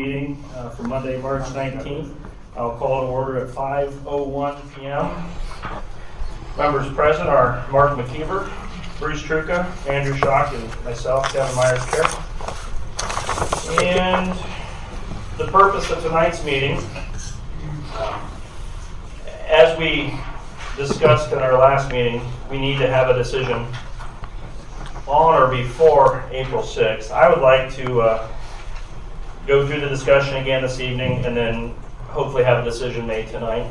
Meeting for Monday, March 19th. I'll call to order at 5:01 p.m. Members present are Mark McKeever, Bruce Truca, Andrew Schock, and myself, Kevin Myers Chair. And the purpose of tonight's meeting, as we discussed in our last meeting, we need to have a decision on or before April 6th. I would like to go through the discussion again this evening and then hopefully have a decision made tonight.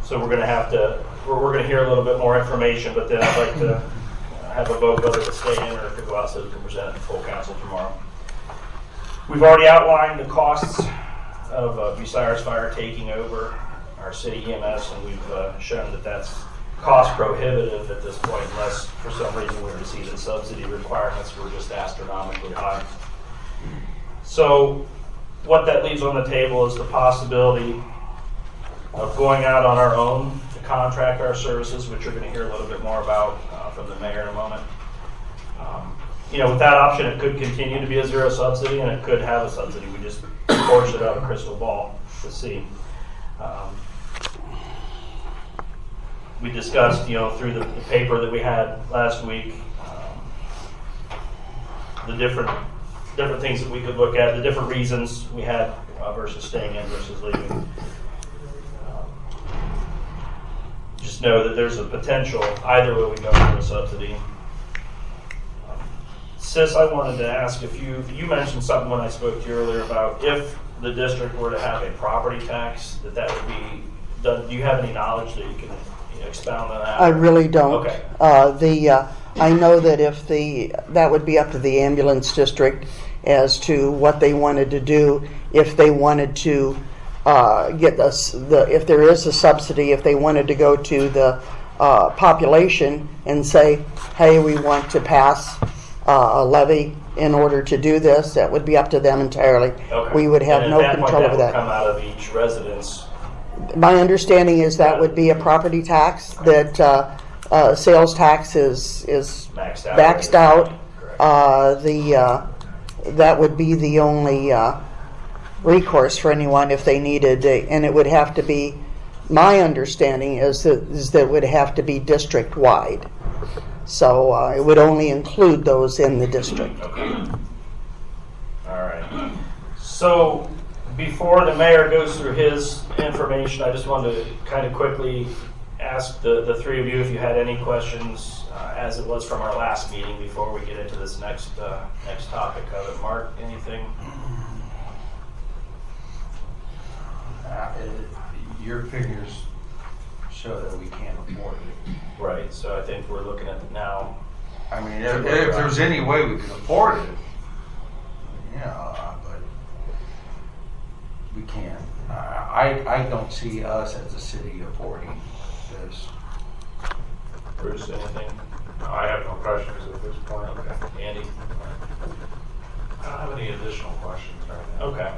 So we're going to hear a little bit more information, but then I'd like to have a vote whether to stay in or to go out so we can present it to full council tomorrow. We've already outlined the costs of Bucyrus Fire taking over our city EMS, and we've shown that that's cost prohibitive at this point, unless for some reason we were to see that subsidy requirements were just astronomically high. So what that leaves on the table is the possibility of going out on our own to contract our services, which you're going to hear a little bit more about from the mayor in a moment. With that option, it could continue to be a zero subsidy, and it could have a subsidy. We just force it out of a crystal ball to see. We discussed, through the paper that we had last week, the different things that we could look at, the different reasons we had versus staying in versus leaving. Just know that there's a potential either way we go for a subsidy. Sis, I wanted to ask if you mentioned something when I spoke to you earlier about if the district were to have a property tax, that would be done. Do you have any knowledge that you can expound on that? I really don't. Okay. I know that that would be up to the ambulance district as to what they wanted to do. If they wanted to if there is a subsidy, if they wanted to go to the population and say, hey, we want to pass a levy in order to do this, that would be up to them entirely. Okay. We would have no control over that. Would come out of each residence. My understanding is that would be a property tax, that sales tax is maxed out. That would be the only recourse for anyone if they needed, and it would have to be, my understanding is that it would have to be district-wide. So it would only include those in the district. Okay. All right. So before the mayor goes through his information, I just wanted to kind of quickly ask the three of you if you had any questions, as it was from our last meeting, before we get into this next topic of it. Mark, anything? Your figures show that we can't afford it. Right. So I think we're looking at now. I mean, if there's any way we can afford it, but we can't. I don't see us as a city affording this. Bruce, anything? No, I have no questions at this point. Okay. Andy? I don't have any additional questions right now. Okay.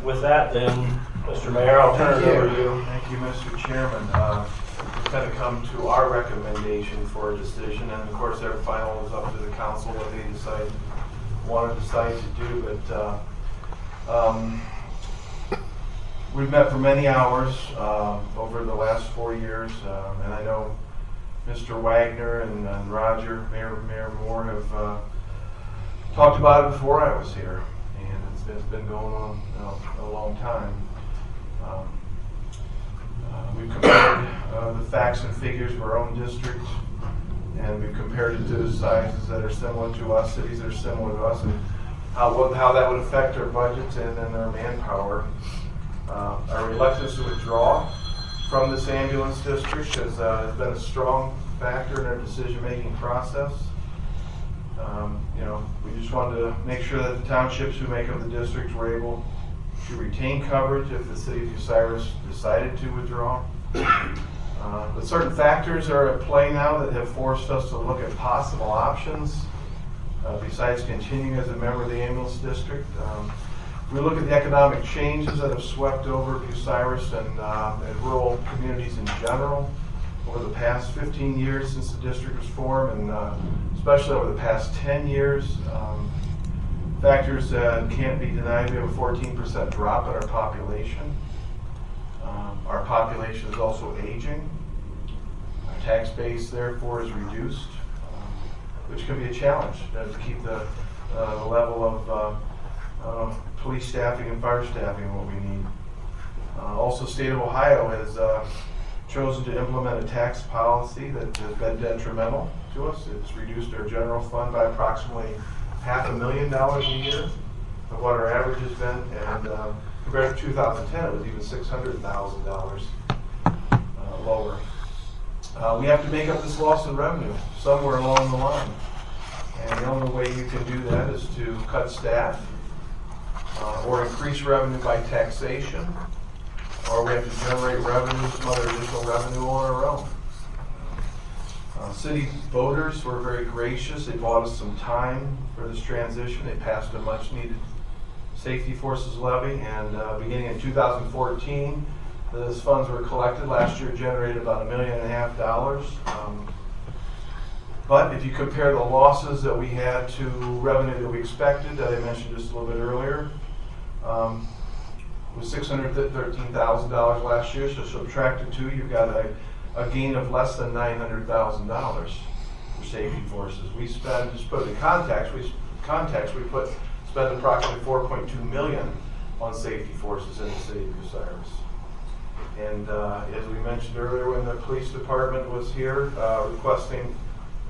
With that, then, Mr. Mayor, I'll turn it over to you. Thank you, Mr. Chairman. We've kind of come to our recommendation for a decision, and of course, their final is up to the council what they want to decide to do. But we've met for many hours over the last 4 years, and I know Mr. Wagner and Roger, Mayor Moore, have talked about it before I was here, and it's been going on a long time. We've compared the facts and figures of our own district, and we've compared it to the sizes that are similar to us, cities that are similar to us, and how that would affect our budgets and then our manpower. Our reluctance to withdraw from this ambulance district has been a strong factor in our decision-making process. We just wanted to make sure that the townships who make up the district were able to retain coverage if the city of Bucyrus decided to withdraw. But certain factors are at play now that have forced us to look at possible options besides continuing as a member of the ambulance district. We look at the economic changes that have swept over Bucyrus and rural communities in general over the past 15 years since the district was formed, and especially over the past 10 years. Factors can't be denied. We have a 14% drop in our population. Our population is also aging. Our tax base, therefore, is reduced, which can be a challenge to keep the level of police staffing and fire staffing what we need. Also, state of Ohio has chosen to implement a tax policy that has been detrimental to us. It's reduced our general fund by approximately $500,000 a year of what our average has been, and compared to 2010, it was even $600,000 lower. We have to make up this loss in revenue somewhere along the line, and the only way you can do that is to cut staff or increase revenue by taxation, or we have to generate revenue, some other additional revenue on our own. City voters were very gracious. They bought us some time for this transition. They passed a much-needed safety forces levy, and beginning in 2014, those funds were collected. Last year, generated about $1.5 million. But if you compare the losses that we had to revenue that we expected, that I mentioned just a little bit earlier, it was $613,000 last year. So subtract the two, you've got a gain of less than $900,000 for safety forces. We spend, just put it in context, we spend approximately $4.2 million on safety forces in the city of Bucyrus. And as we mentioned earlier, when the police department was here requesting,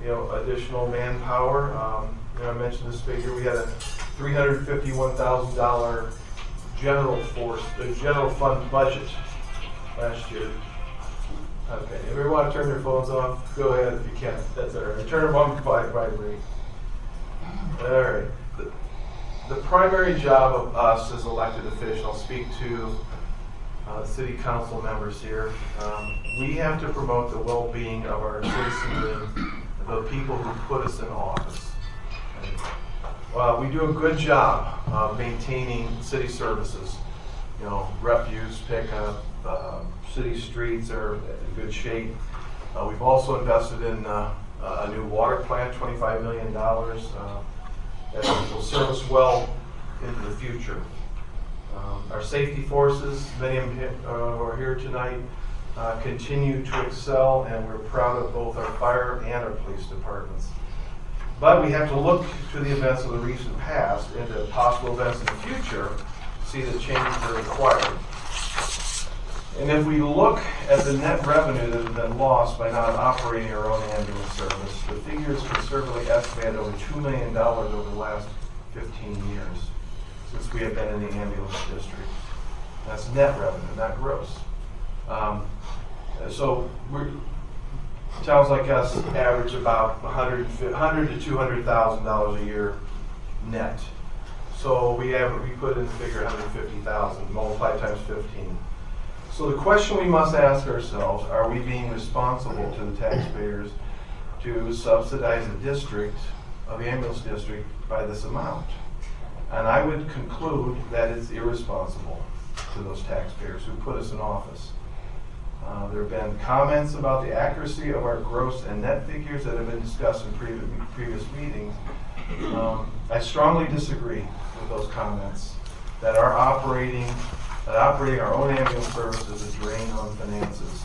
additional manpower, I mentioned this figure. We had a $351,000 general fund budget last year. Okay, if you want to turn your phones off, go ahead if you can. That's all right. Turn them on by vibrate. All right. The primary job of us as elected officials, I'll speak to city council members here. We have to promote the well-being of our citizens and the people who put us in office. We do a good job of maintaining city services. Refuse pickup, city streets are in good shape. We've also invested in a new water plant, $25 million, that will serve us well into the future. Our safety forces, many of them who are here tonight, continue to excel, and we're proud of both our fire and our police departments. But we have to look to the events of the recent past and to possible events in the future to see the changes that are required. And if we look at the net revenue that has been lost by not operating our own ambulance service, the figure is conservatively estimated over $2 million over the last 15 years since we have been in the ambulance district. That's net revenue, not gross. So towns like us average about $100,000 to $200,000 a year net. So we put in the figure 150,000, multiply times 15. So the question we must ask ourselves, are we being responsible to the taxpayers to subsidize a district, the ambulance district, by this amount? And I would conclude that it's irresponsible to those taxpayers who put us in office. There have been comments about the accuracy of our gross and net figures that have been discussed in previous meetings. I strongly disagree with those comments that operating our own ambulance service is a drain on finances.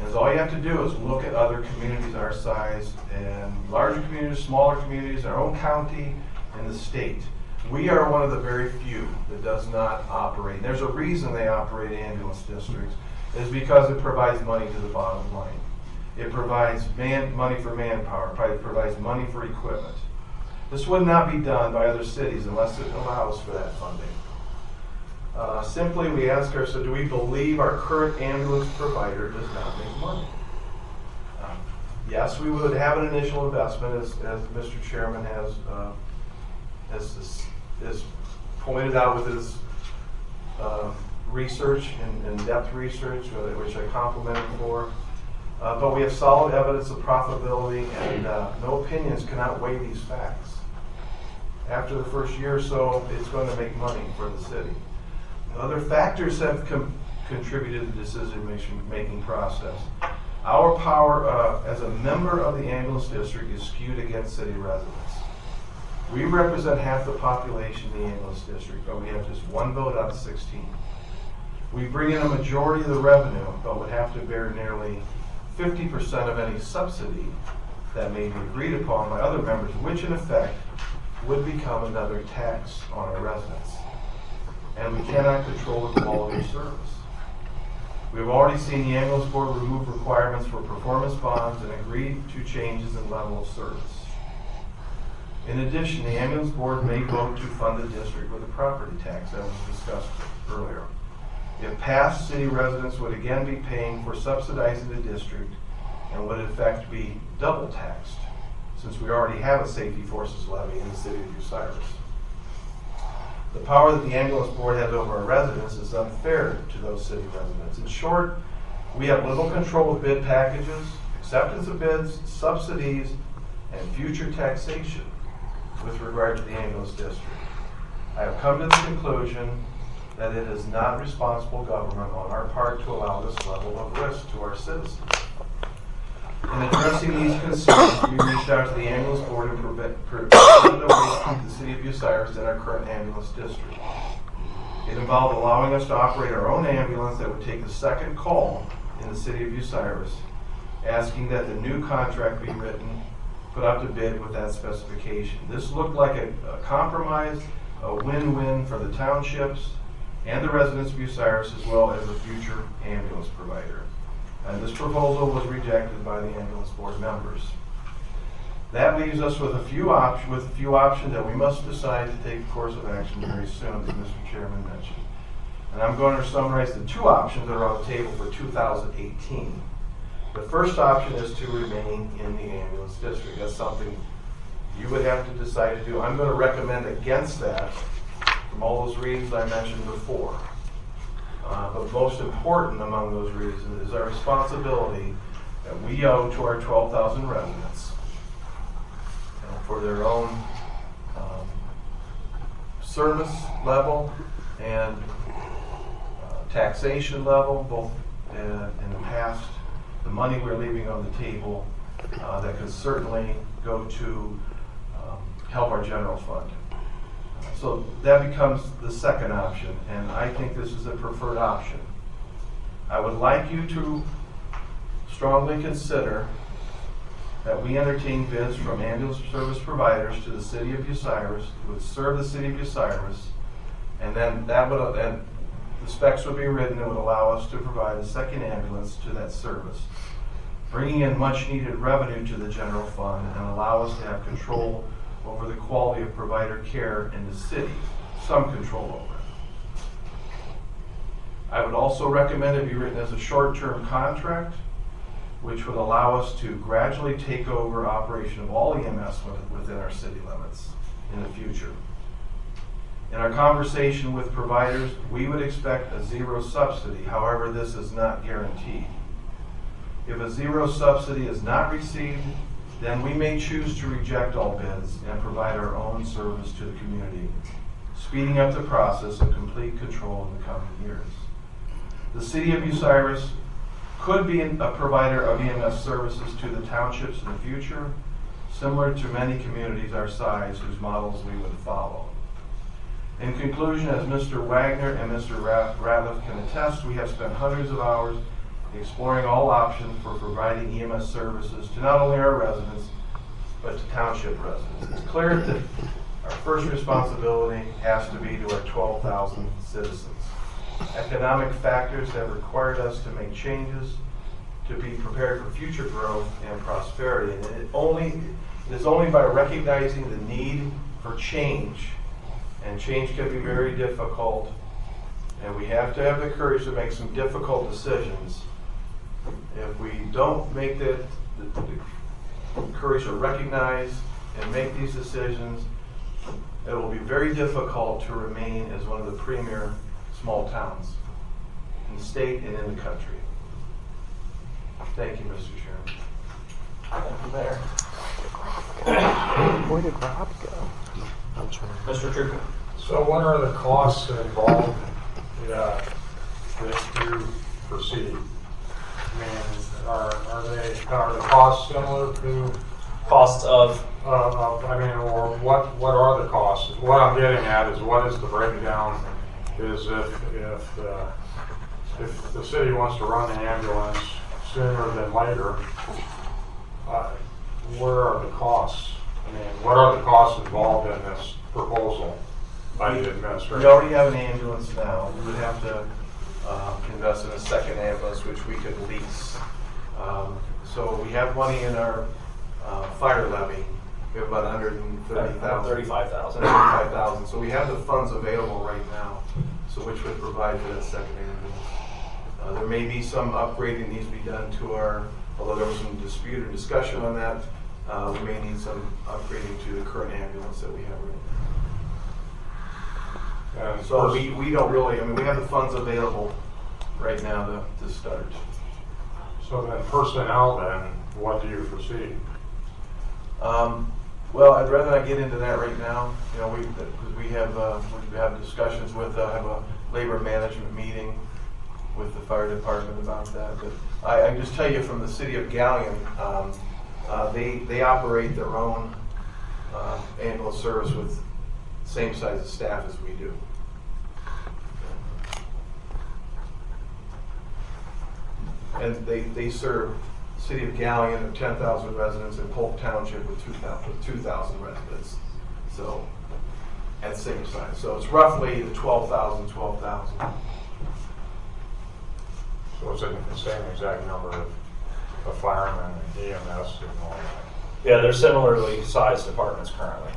And all you have to do is look at other communities our size, and larger communities, smaller communities, our own county, and the state. We are one of the very few that does not operate. There's a reason they operate ambulance districts. Is because it provides money to the bottom line. It provides money for manpower, it provides money for equipment. This would not be done by other cities unless it allows for that funding. Simply, we ask ourselves, do we believe our current ambulance provider does not make money? Yes, we would have an initial investment, as Mr. Chairman has pointed out with his research and in-depth research, which I compliment him for. But we have solid evidence of profitability, and no opinions can outweigh these facts. After the first year or so, it's going to make money for the city. Other factors have contributed to the decision-making process. Our power as a member of the ambulance district is skewed against city residents. We represent half the population in the ambulance district, but we have just one vote out of 16. We bring in a majority of the revenue, but would have to bear nearly 50% of any subsidy that may be agreed upon by other members, which in effect would become another tax on our residents. And we cannot control the quality of service. We've already seen the ambulance board remove requirements for performance bonds and agreed to changes in level of service. In addition, the ambulance board may vote to fund the district with a property tax that was discussed earlier. If passed, city residents would again be paying for subsidizing the district and would in fact be double taxed, since we already have a safety forces levy in the city of Bucyrus. The power that the ambulance board has over our residents is unfair to those city residents. In short, we have little control of bid packages, acceptance of bids, subsidies, and future taxation with regard to the ambulance district. I have come to the conclusion that it is not responsible government on our part to allow this level of risk to our citizens. In addressing these concerns, we reached out to the ambulance board and presented a way to keep the city of Bucyrus in our current ambulance district. It involved allowing us to operate our own ambulance that would take the second call in the city of Bucyrus, asking that the new contract be written, put out to bid with that specification. This looked like a compromise, a win-win for the townships and the residents of Bucyrus, as well as the future ambulance provider. And this proposal was rejected by the ambulance board members. That leaves us with a few options that we must decide to take a course of action very soon, as Mr. Chairman mentioned. And I'm going to summarize the two options that are on the table for 2018. The first option is to remain in the ambulance district. That's something you would have to decide to do. I'm going to recommend against that from all those reasons I mentioned before. But most important among those reasons is our responsibility that we owe to our 12,000 residents for their own service level and taxation level, both in the past, the money we're leaving on the table that could certainly go to help our general fund. So that becomes the second option, and I think this is the preferred option. I would like you to strongly consider that we entertain bids from ambulance service providers to the city of Bucyrus, who would serve the city of Bucyrus, and then the specs would be written that would allow us to provide a second ambulance to that service, bringing in much needed revenue to the general fund and allow us to have control over the quality of provider care in the city, some control over it. I would also recommend it be written as a short-term contract, which would allow us to gradually take over operation of all EMS within our city limits in the future. In our conversation with providers, we would expect a zero subsidy. However, this is not guaranteed. If a zero subsidy is not received, then we may choose to reject all bids and provide our own service to the community, speeding up the process of complete control in the coming years. The city of Bucyrus could be a provider of EMS services to the townships in the future, similar to many communities our size whose models we would follow. In conclusion, as Mr. Wagner and Mr. Ratliff can attest, we have spent hundreds of hours exploring all options for providing EMS services to not only our residents, but to township residents. It's clear that our first responsibility has to be to our 12,000 citizens. Economic factors have required us to make changes to be prepared for future growth and prosperity. And it is only by recognizing the need for change, and change can be very difficult, and we have to have the courage to make some difficult decisions. If we don't make the courage to recognize and make these decisions, it will be very difficult to remain as one of the premier small towns in the state and in the country. Thank you, Mr. Chairman. Thank you, Mayor. Where did Rob go? Mr. Truca. So what are the costs involved that you foresee? I mean, are the costs similar to Costs of I mean, or what are the costs? What I'm getting at is what is the breakdown? Is if the city wants to run the ambulance sooner than later, where are the costs? I mean, what are the costs involved in this proposal by the administration? We already have an ambulance now. We would have to invest in a second ambulance, which we could lease. So we have money in our fire levy. We have about 130,000. 35,000. 35,000. So we have the funds available right now, so which would provide for that second ambulance. There may be some upgrading needs to be done to our, although there was some dispute or discussion on that, we may need some upgrading to the current ambulance that we have right now. So we don't really, I mean, we have the funds available right now to start. So then personnel, then, what do you foresee? Well, I'd rather not get into that right now. You know, because we have discussions with, have a labor management meeting with the fire department about that. But I just tell you from the city of Galleon, they operate their own ambulance service with same size of staff as we do. And they serve the city of Galleon of 10,000 residents and Polk Township with 2,000 residents. So at the same size. So it's roughly the 12,000. So it's the same exact number of firemen and EMS and all that. Yeah, they're similarly sized departments currently.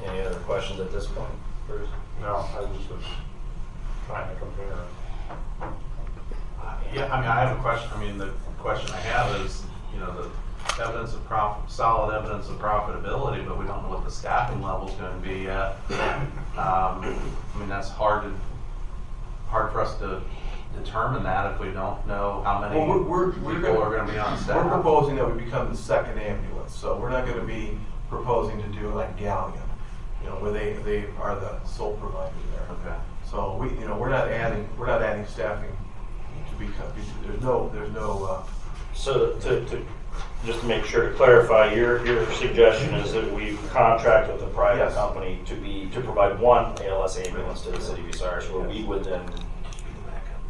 Any other questions at this point, Bruce? No, I just was trying to compare. Yeah, I mean, I have a question. I mean, the question I have is, you know, the evidence of solid evidence of profitability, but we don't know what the staffing level is going to be yet. I mean, that's hard for us to determine that if we don't know how many people are going to be on staff. We're proposing that we become the second ambulance, so we're not going to be proposing to do like Galleon, you know, where they are the sole provider there. Okay. So we're not adding staffing to become. There's no. So to just to make sure to clarify, your suggestion is that we contract with a private Yes. company to provide one ALS ambulance to the city of Bucyrus, where we would then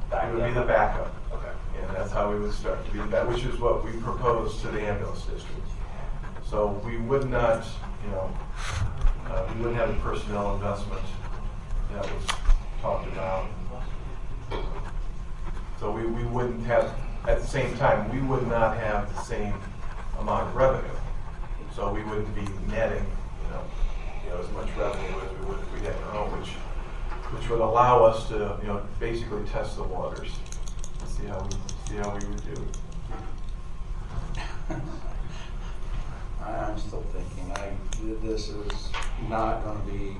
back It would be the them up. backup. Okay. And that's how we would start to be the backup, which is what we proposed to the ambulance district. So we would not, we wouldn't have the personnel investment that was talked about. So we wouldn't have, at the same time, we would not have the same amount of revenue. So we wouldn't be netting, as much revenue as we would if we had our own, which would allow us to, basically test the waters and see how we would do. I'm still thinking, this is not going to be,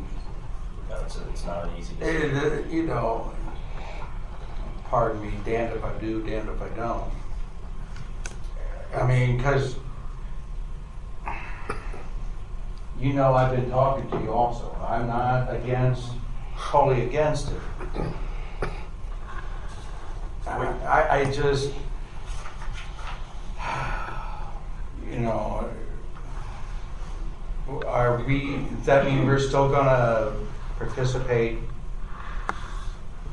It's not an easy decision. pardon me, damned if I do, damned if I don't. I mean, because, I've been talking to you also. I'm not totally against it. I just, does that mean we're still gonna participate?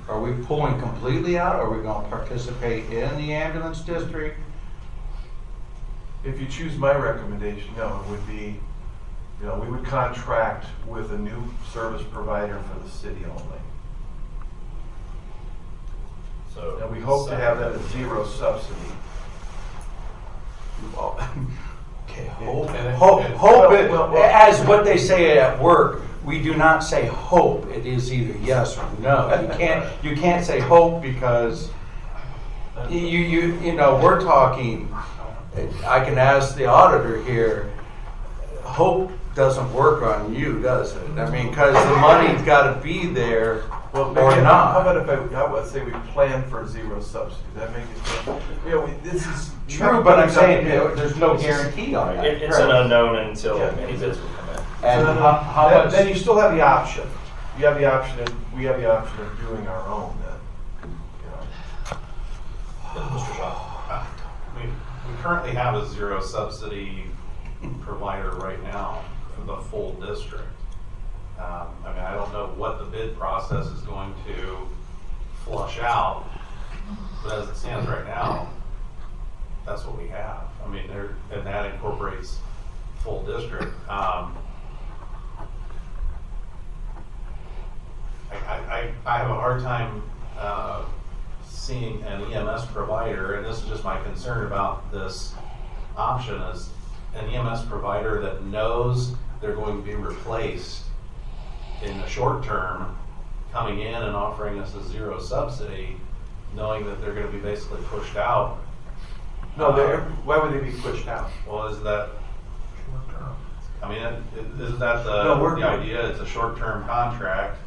Are we pulling completely out? Are we gonna participate in the ambulance district? If you choose my recommendation, no, it would be, we would contract with a new service provider for the city only. So And we hope to have that at zero subsidy. Okay, hope. hope it, Well, as what they say at work, we do not say hope. It is either yes or no. You can't say hope because we're talking. I can ask the auditor here. Hope doesn't work on you, does it? I mean, because the money's got to be there or not. How about I would say we plan for zero subsidy? Does that make it? This is True, but I'm saying there's no guarantee on that. It's an unknown until any bids will come in. And So how much? then you still have the option. We have the option of doing our own. Then, Mr. Shaw. We currently have a zero subsidy provider right now for the full district. I mean, I don't know what the bid process is going to flush out, but as it stands right now, that's what we have. I mean, and that incorporates full district. I have a hard time seeing an EMS provider, and this is just my concern about this option, is an EMS provider that knows they're going to be replaced in the short term, coming in and offering us a zero subsidy, knowing that they're going to be basically pushed out. No, why would they be pushed out? Well, is that, I mean, isn't that No, the idea? It's a short-term contract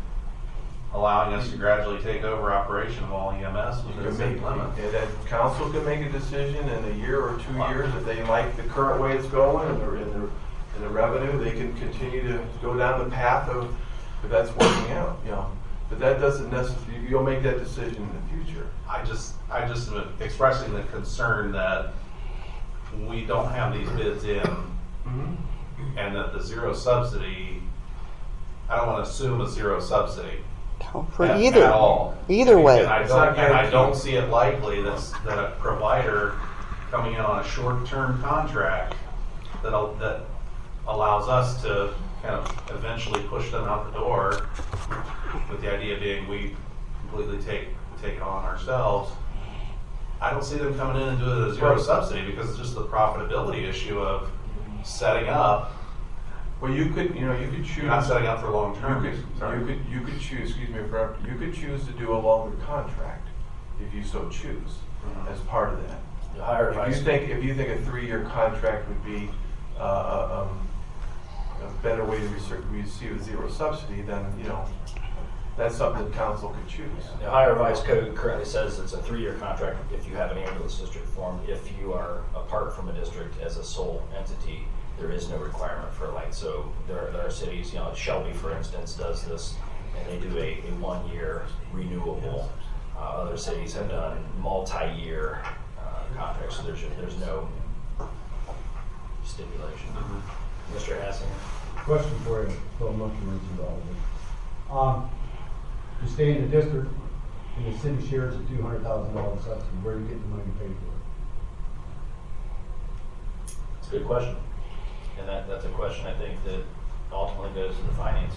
allowing us to gradually take over operation of all EMS You within can city make, limits. that council can make a decision in a year or 2 years if they like the current way it's going and the revenue, they can continue to go down the path of if that's working out, you know. But that doesn't necessarily, you'll make that decision in the future. I just am expressing the concern that we don't have these bids in, and that the zero subsidy, I don't want to assume a zero subsidy. For at either all. way. And I don't see it likely that a provider coming in on a short-term contract that allows us to kind of eventually push them out the door, with the idea being we completely take it on ourselves. I don't see them coming in and doing it at a zero subsidy, because it's just the profitability issue of setting up. Well, you could choose. You're not setting up for long term. You could choose. Excuse me, you could choose to do a longer contract if you so choose, as part of that. The higher If you think a 3-year contract would be a better way to receive a zero subsidy, then that's something that council could choose. The Ohio Revised Code currently says it's a 3-year contract if you have an ambulance district formed. If you are apart from a district as a sole entity, there is no requirement for so there are cities, Shelby, for instance, does this, and they do a 1-year renewable. Other cities have done multi-year contracts, so there's no stipulation. Mr. Hassinger? Question for you, Phil Mucker mentioned all of it. You stay in the district and the city shares a $200,000 subsidy, where do you get the money paid for? It's a good question. And that's a question I think that ultimately goes to the Finance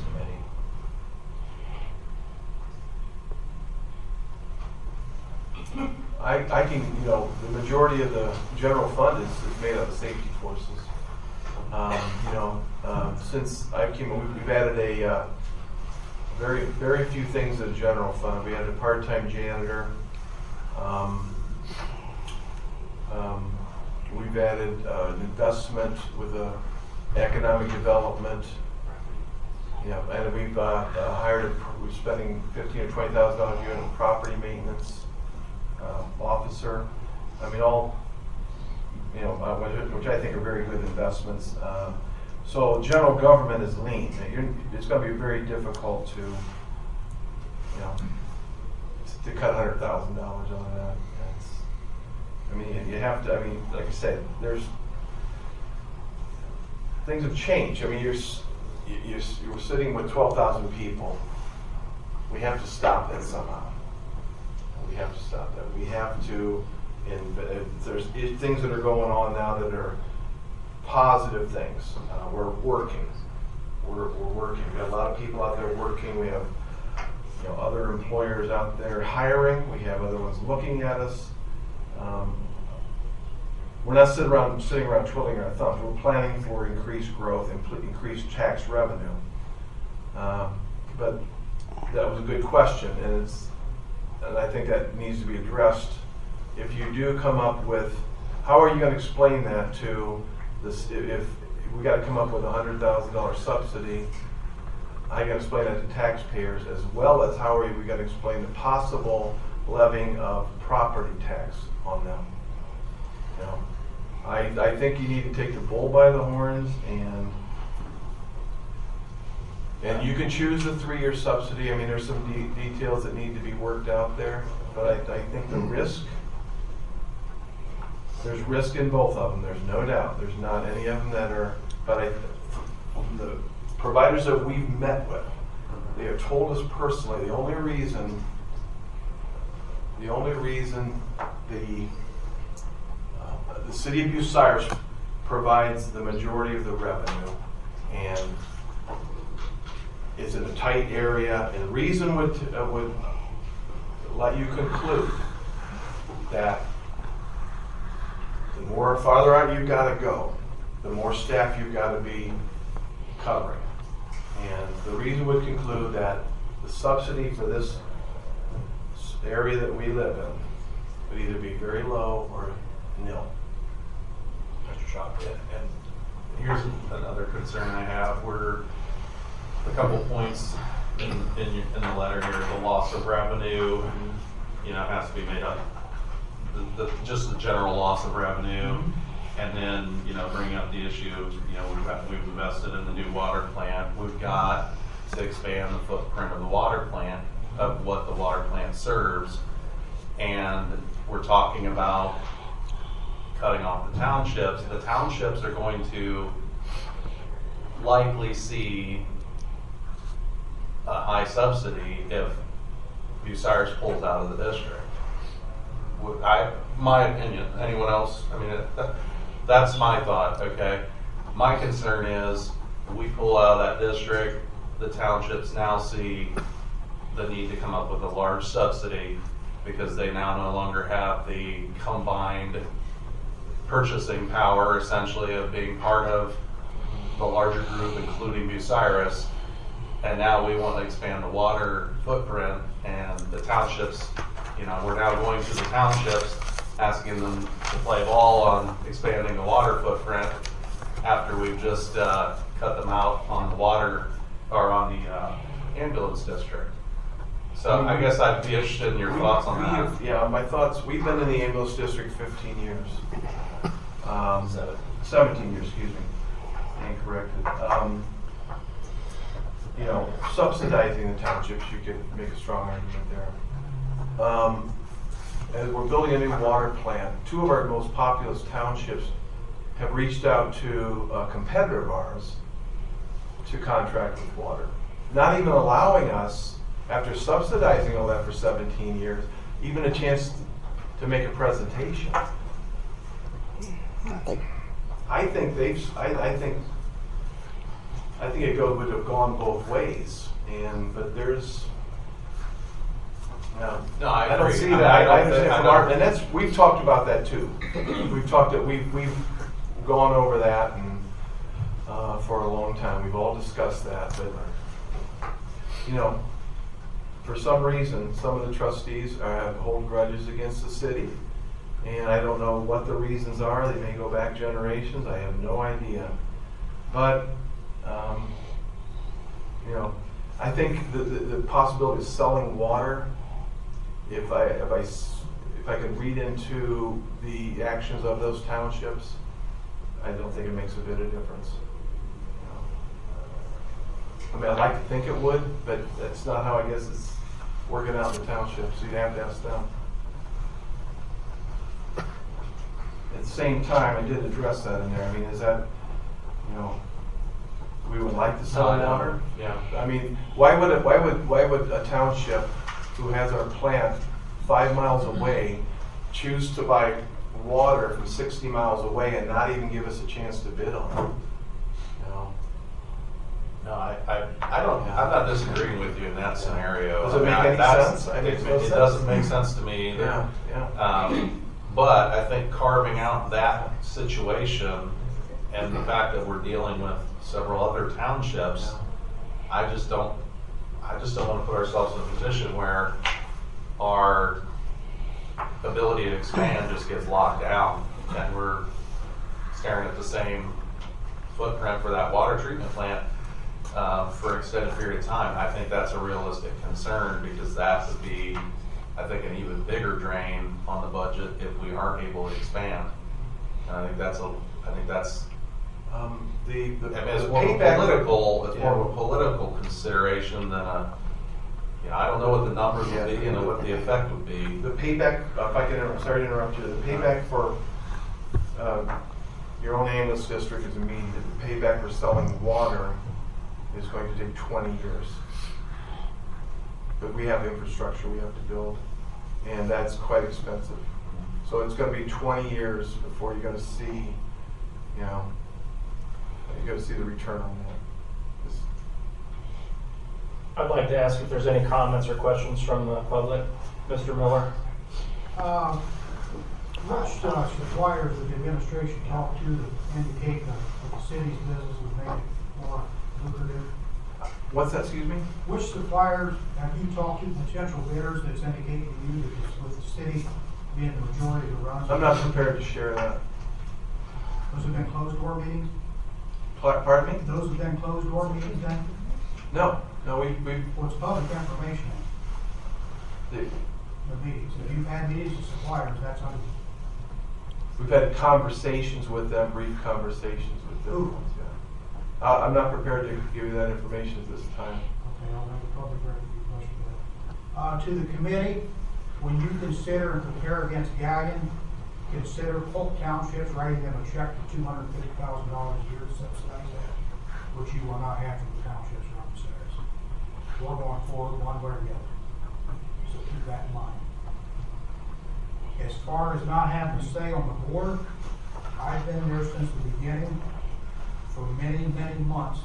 Committee. I can, the majority of the general fund is made up of safety forces. Since I came, we've added a very, very few things to the general fund. We added a part-time janitor. We've added an investment with economic development. And we've we're spending $15,000 or $20,000 a year on property maintenance officer. I mean, all which I think are very good investments. So general government is lean. It's going to be very difficult to cut $100,000 on that. You have to. Like I said, things have changed. You're sitting with 12,000 people. We have to stop that somehow. We have to stop that. We have to. There's things that are going on now that are positive things. We're working. We're working. We have a lot of people out there working. We have other employers out there hiring. We have other ones looking at us. We're not sitting around twiddling our thumbs. We're planning for increased growth and increased tax revenue. But that was a good question, and I think that needs to be addressed. If you do come up with, how are you going to explain that to this? If we got to come up with $100,000 subsidy, how are you going to explain that to taxpayers, as well as how are we going to explain the possible levying of property tax on them? I think you need to take the bull by the horns, and you can choose the 3-year subsidy. There's some details that need to be worked out there, but I think the risk There's risk in both of them, there's no doubt. There's not any of them that are, but the providers that we've met with, they have told us personally, the only reason the city of Bucyrus provides the majority of the revenue and is in a tight area, and the reason would let you conclude that the more farther out you've got to go, the more staff you've got to be covering. And the reason would conclude that the subsidy for this area that we live in would either be very low or nil. Mr. Shaw, and here's another concern I have. We're a couple points in the letter here. The loss of revenue, has to be made up. Just the general loss of revenue, and then bringing up the issue of we've invested in the new water plant. We've got to expand the footprint of the water plant, of what the water plant serves, and we're talking about cutting off the townships. The townships are going to likely see a high subsidy if Bucyrus pulls out of the district. My opinion. Anyone else? I mean, that's my thought. Okay. My concern is if we pull out of that district, the townships now see the need to come up with a large subsidy because they now no longer have the combined purchasing power, essentially, of being part of the larger group, including Bucyrus. And now we want to expand the water footprint, and the townships, we're now going to the townships, asking them to play ball on expanding the water footprint after we've just cut them out on the water, or on the ambulance district. So I guess I'd be interested in your thoughts on that. Yeah, my thoughts, we've been in the ambulance district 15 years. 17 years, excuse me. Stand corrected. Subsidizing the townships, you could make a strong argument there. As we're building a new water plant, two of our most populous townships have reached out to a competitor of ours to contract with water. Not even allowing us, after subsidizing all that for 17 years, even a chance to make a presentation. I think it would have gone both ways, but there's. No, I don't agree. see that. I understand from our, and we've talked about that too. We've gone over that and for a long time. We've all discussed that, but for some reason, some of the trustees hold grudges against the city, and I don't know what the reasons are. They may go back generations. I have no idea, but. I think the possibility of selling water, if I can read into the actions of those townships, I don't think it makes a bit of difference. I mean, I'd like to think it would, but that's not how I guess it's working out in the townships. So you'd have to ask them. At the same time, I did address that in there. I mean, is that, we would like to sell water? Yeah. I mean, why would a township who has our plant 5 miles away choose to buy water from 60 miles away and not even give us a chance to bid on it? No, I don't. I'm not disagreeing with you in that scenario. Does it make any sense? It doesn't make sense to me either. Yeah. But I think carving out that situation and the fact that we're dealing with several other townships, I just don't want to put ourselves in a position where our ability to expand just gets locked down and we're staring at the same footprint for that water treatment plant for an extended period of time. I think that's a realistic concern because that would be, I think, an even bigger drain on the budget if we aren't able to expand. And I think that's it's more of a political consideration than a. I don't know what the numbers would be and what the effect would be. The payback, if I can, sorry to interrupt you. The payback for your own ambulance district is immediate. The payback for selling water is going to take 20 years. But we have infrastructure we have to build, and that's quite expensive. So it's going to be 20 years before you're going to see, you're going to see the return on that. I'd like to ask if there's any comments or questions from the public. Mr. Miller? Which suppliers did the administration talk to indicate that the city's business would make it more lucrative? What's that, excuse me? Which suppliers have you talked to, potential bidders, that's indicating to you that with the city being the majority of the runs? I'm not prepared to share that. Those have been closed door meetings? Pardon me? Those have been closed door meetings then? No, we Well, it's public information, the, the meetings. If you've had meetings with suppliers, that's on. we've had conversations with them, brief conversations with them. Ooh. Yeah. I'm not prepared to give you that information at this time. Okay, I'll have a public record question for that. To the committee, when you consider and compare against Gallion, consider Polk Townships writing them a check for $250,000 a year to subsidize that, which you will not have from the townships around the cities. We're going forward one way or the other. So keep that in mind. As far as not having to stay on the board, I've been there since the beginning for many, many months.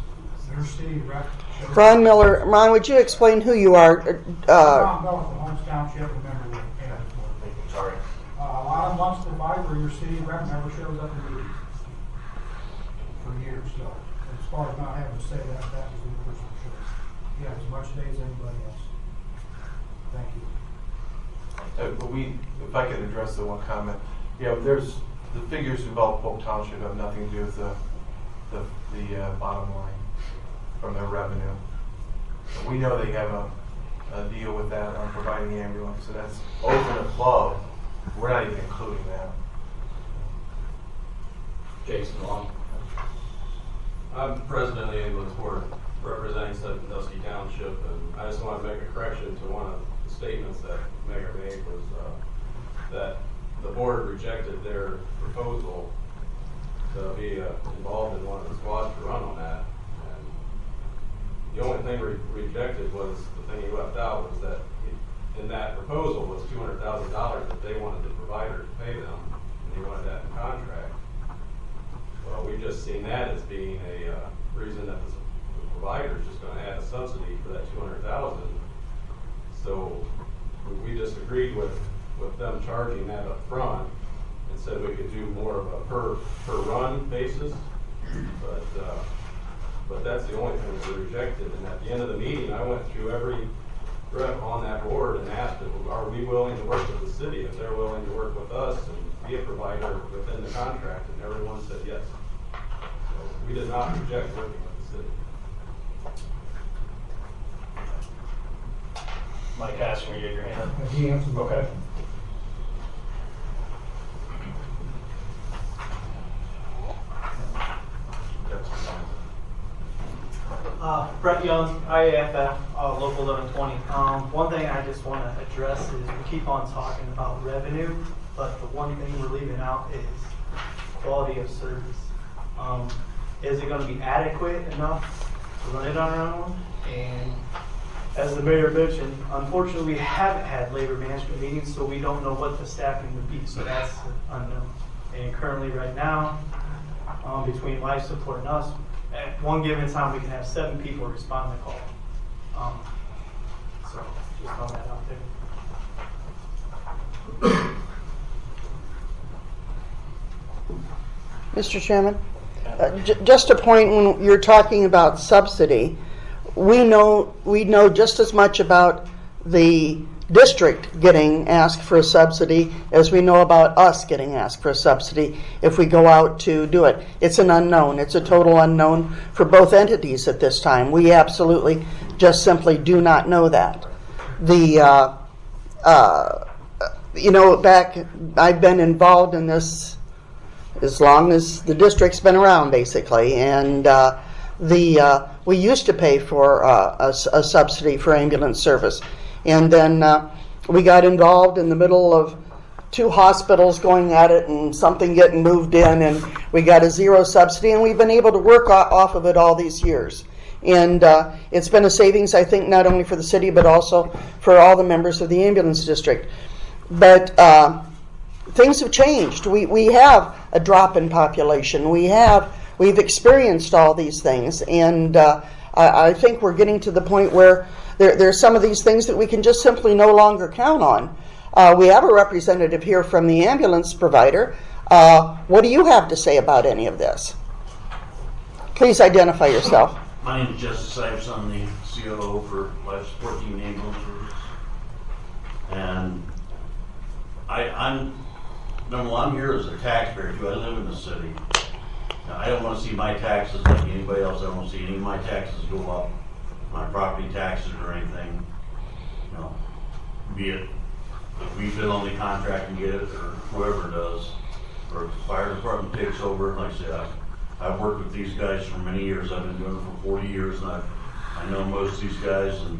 Your city rep. Ron Miller, Ron, would you explain who you are? Ron Miller from Holmes Township, remember the Sorry. a lot of months go by where your city rep never shows up in meetings for years. So as far as not having to say that, that was the person for sure. Yeah, as much day as anybody else. Thank you. But if I could address the one comment, there's the figures involved. Polk Township have nothing to do with the bottom line from their revenue. But we know they have a deal with that on providing the ambulance, so that's over and above. We're not even including that. Jason Long. I'm president of the ambulance board representing Sandusky Township, and I just want to make a correction to one of the statements that Mayor made was that the board rejected their proposal to be involved in one of the squads to run on that. And the only thing rejected was the thing he left out was that in that proposal was $200,000 that they wanted the provider to pay them, and he wanted that in contract. Well, we've just seen that as being a reason that the provider is just going to add a subsidy for that $200,000. So we disagreed with them charging that up front and said we could do more of a per run basis. But that's the only thing that we rejected. And at the end of the meeting, I went through every rep on that board and asked if, are we willing to work with the city if they're willing to work with us and be a provider within the contract, and everyone said yes. So we did not reject working with the city. Mike Hasker, you get your hand up. He answered the Okay. question. Brett Young, IAFF, Local 1120. One thing I just want to address is we keep on talking about revenue, but the one thing we're leaving out is quality of service. Is it going to be adequate enough to run it on our own? And as the mayor mentioned, unfortunately we haven't had labor management meetings, so we don't know what the staffing would be, so that's unknown. And currently right now, between life support and us, at one given time we can have 7 people respond to call. So just throwing that out there. Mr. Chairman, just a point when you're talking about subsidy, we know just as much about the district getting asked for a subsidy as we know about us getting asked for a subsidy if we go out to do it. It's an unknown. It's a total unknown for both entities at this time. We absolutely just simply do not know that. Back, I've been involved in this as long as the district's been around, basically, and we used to pay for a subsidy for ambulance service, and then we got involved in the middle of two hospitals going at it and something getting moved in, and we got a zero subsidy, and we've been able to work off of it all these years. And it's been a savings, I think, not only for the city, but also for all the members of the ambulance district. But things have changed. We have a drop in population. We've experienced all these things, and I think we're getting to the point where there's some of these things that we can just simply no longer count on. We have a representative here from the ambulance provider. What do you have to say about any of this? Please identify yourself. My name is Justice Ives. I'm the COO for Life Support Team Ambulance Service. And I'm here as a taxpayer too. I live in the city. Now, I don't want to see my taxes like anybody else. I don't want to see any of my taxes go up, my property taxes or anything. You know, be it if we bid on the contract and get it, or whoever does, or if the fire department takes over. Like I said, I've worked with these guys for many years. I've been doing it for 40 years, and I know most of these guys, and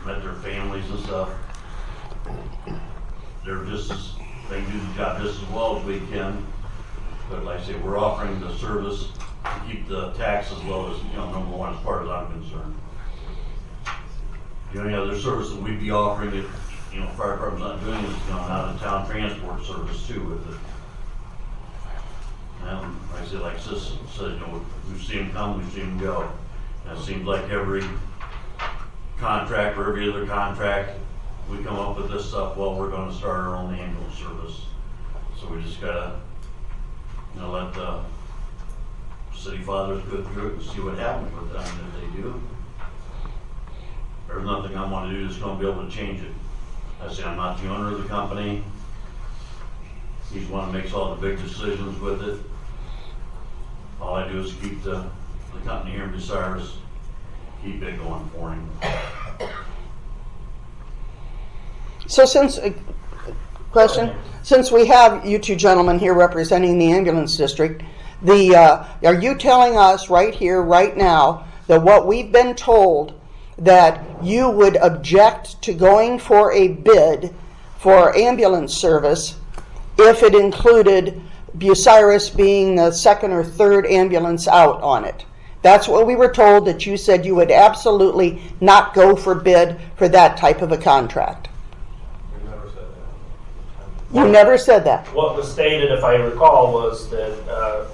met their families and stuff. They do the job just as well as we can. But like I say, we're offering the service to keep the tax as low as, number one, as far as I'm concerned. The only other service that we'd be offering if, fire department's not doing is, out of town transport service too with it. And like I said, like Sis said, we've seen them come, we've seen them go. And it seems like every contract or every other contract, we come up with this stuff, well, we're going to start our own ambulance service. So we just gotta, let the city fathers go through it and see what happens with them. And if they do, there's nothing I want to do that's going to be able to change it. I say I'm not the owner of the company. He's the one that makes all the big decisions with it. All I do is keep the company here in Bucyrus, keep it going for him. So since we have you two gentlemen here representing the ambulance district, are you telling us right here, right now, that what we've been told, that you would object to going for a bid for ambulance service if it included Bucyrus being the second or third ambulance out on it? That's what we were told, that you said you would absolutely not go for bid for that type of a contract. You never said that. What was stated, if I recall, was that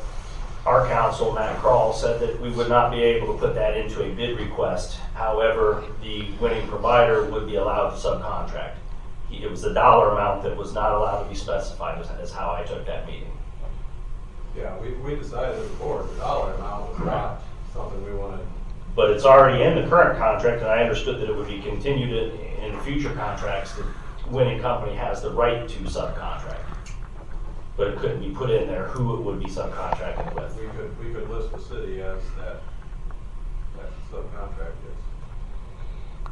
our counsel, Matt Krall, said that we would not be able to put that into a bid request. However, the winning provider would be allowed to subcontract. It was the dollar amount that was not allowed to be specified, is how I took that meeting. Yeah, we decided as a board the dollar amount was not something we wanted. But it's already in the current contract, and I understood that it would be continued in future contracts. The winning company has the right to subcontract, but it couldn't be put in there who it would be subcontracted with. We could list the city as that subcontract is.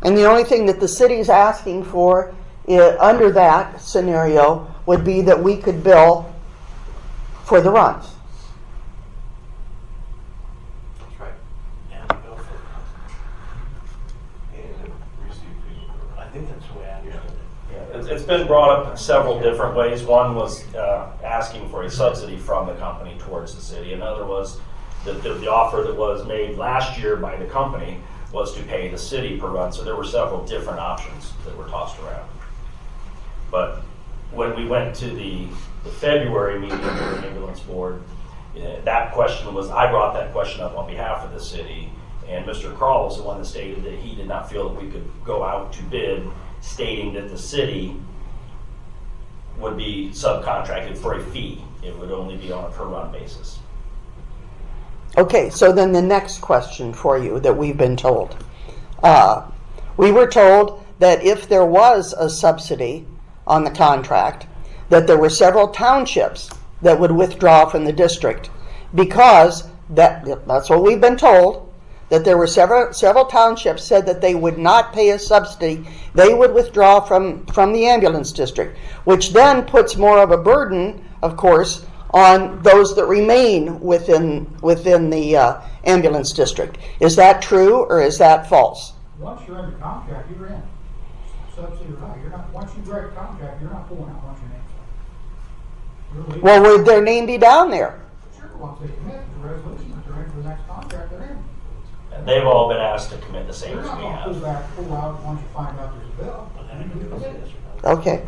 And the only thing that the city's asking for under that scenario would be that we could bill for the runs. That's right. And bill for it. And receive people. I think that's the way I understood it. Yeah, it's been brought up in several different ways. One was asking for a subsidy from the company towards the city. Another was the offer that was made last year by the company was to pay the city per run. So there were several different options that were tossed around. But when we went to the February meeting of the ambulance board, that question was, I brought that question up on behalf of the city, and Mr. Krall was the one that stated that he did not feel that we could go out to bid, stating that the city would be subcontracted for a fee. It would only be on a per run basis. Okay, so then the next question for you that we've been told. We were told that if there was a subsidy on the contract, that there were several townships that would withdraw from the district, because that's what we've been told, that there were several townships said that they would not pay a subsidy. They would withdraw from the ambulance district, which then puts more of a burden, of course, on those that remain within the ambulance district. Is that true or is that false? Once you're in the contract, you're in. subsidy or not. You're not, once you write a contract, you're not pulling out once your name's on. You're leaving. Well, would their name be down there? Sure, once they commit to the resolution, if they're in for the next contract, they're in. And they've all been asked to commit the same They're as not we gonna have. pull out once you find out there's a bill. Okay.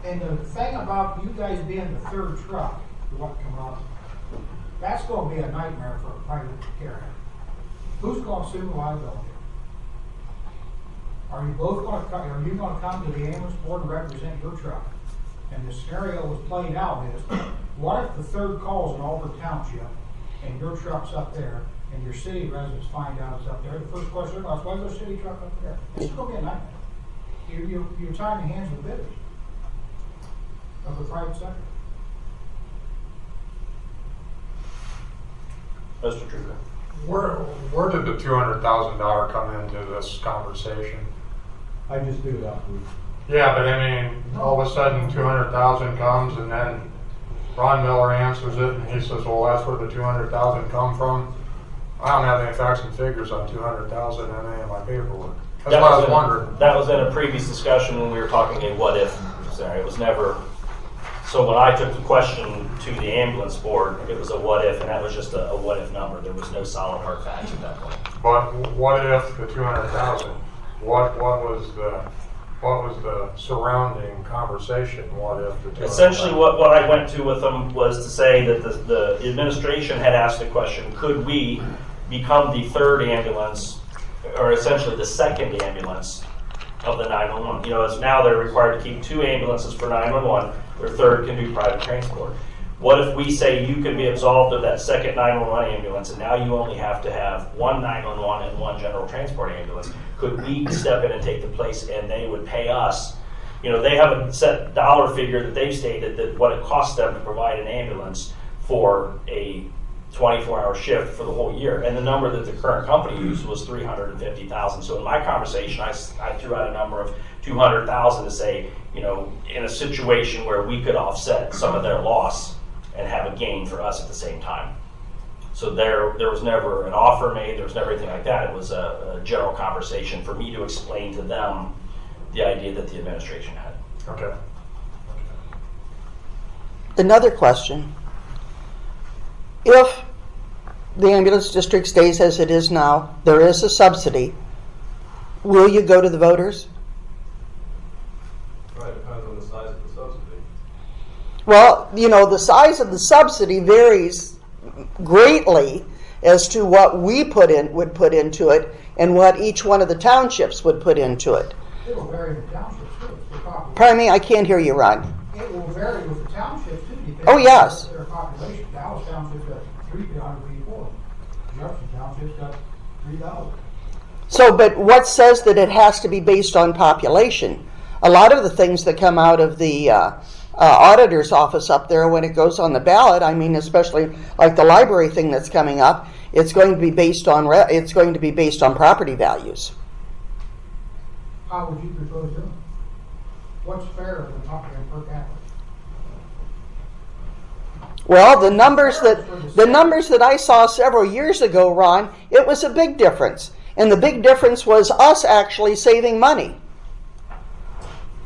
And the thing about you guys being the third truck, what come up, that's gonna be a nightmare for a private carrier. Who's gonna assume liability? Are you both gonna come, are you gonna come to the ambulance board and represent your truck? And the scenario was played out is, what if the third call's in Auburn Township and your truck's up there and your city residents find out it's up there? The first question is, why is there a city truck up there? This is gonna be a nightmare. You're tying the hands of the bidders of the private sector. Mr. Truca. Where did the $200,000 come into this conversation? I just do it afterwards. Yeah, but I mean, all of a sudden 200,000 comes and then Ron Miller answers it and he says, well, that's where the 200,000 come from. I don't have any facts and figures on 200,000 in any of my paperwork. That's what I was wondering. That was in a previous discussion when we were talking a what if scenario. It was never. So when I took the question to the ambulance board, it was a what if, and that was just a what if number. There was no solid hard facts at that point. But what if the 200,000? What was the surrounding conversation? What if the 200,000? Essentially, what I went to with them was to say that the administration had asked the question: could we become the third ambulance, or essentially the second ambulance of the 911? You know, as now they're required to keep 2 ambulances for 911. Their third can do private transport. What if we say you can be absolved of that second 911 ambulance, and now you only have to have 1 911 and 1 general transport ambulance? Could we step in and take the place, and they would pay us? You know, they have a set dollar figure that they've stated that what it costs them to provide an ambulance for a 24-hour shift for the whole year, and the number that the current company used was $350,000. So in my conversation, I threw out a number of $200,000 to say, you know, in a situation where we could offset some of their loss and have a gain for us at the same time. So there was never an offer made. There was never anything like that. It was a general conversation for me to explain to them the idea that the administration had. Okay. Another question. If the ambulance district stays as it is now, there is a subsidy, will you go to the voters? Right, depends on the size of the subsidy. Well, you know, the size of the subsidy varies greatly as to what we would put into it and what each one of the townships would put into it. It will vary with the townships too. Their population. Pardon me, I can't hear you, Ron. It will vary with the townships too. Depending Oh, yes. on their population. Dallas Township's got 300 people. Jefferson Township's got 3,000. So, but what says that it has to be based on population? A lot of the things that come out of the auditor's office up there when it goes on the ballot, I mean, especially like the library thing that's coming up, it's going to be based on property values. How would you propose doing it? What's fair than talking per capita? Well, the numbers that I saw several years ago, Ron, it was a big difference. And the big difference was us actually saving money.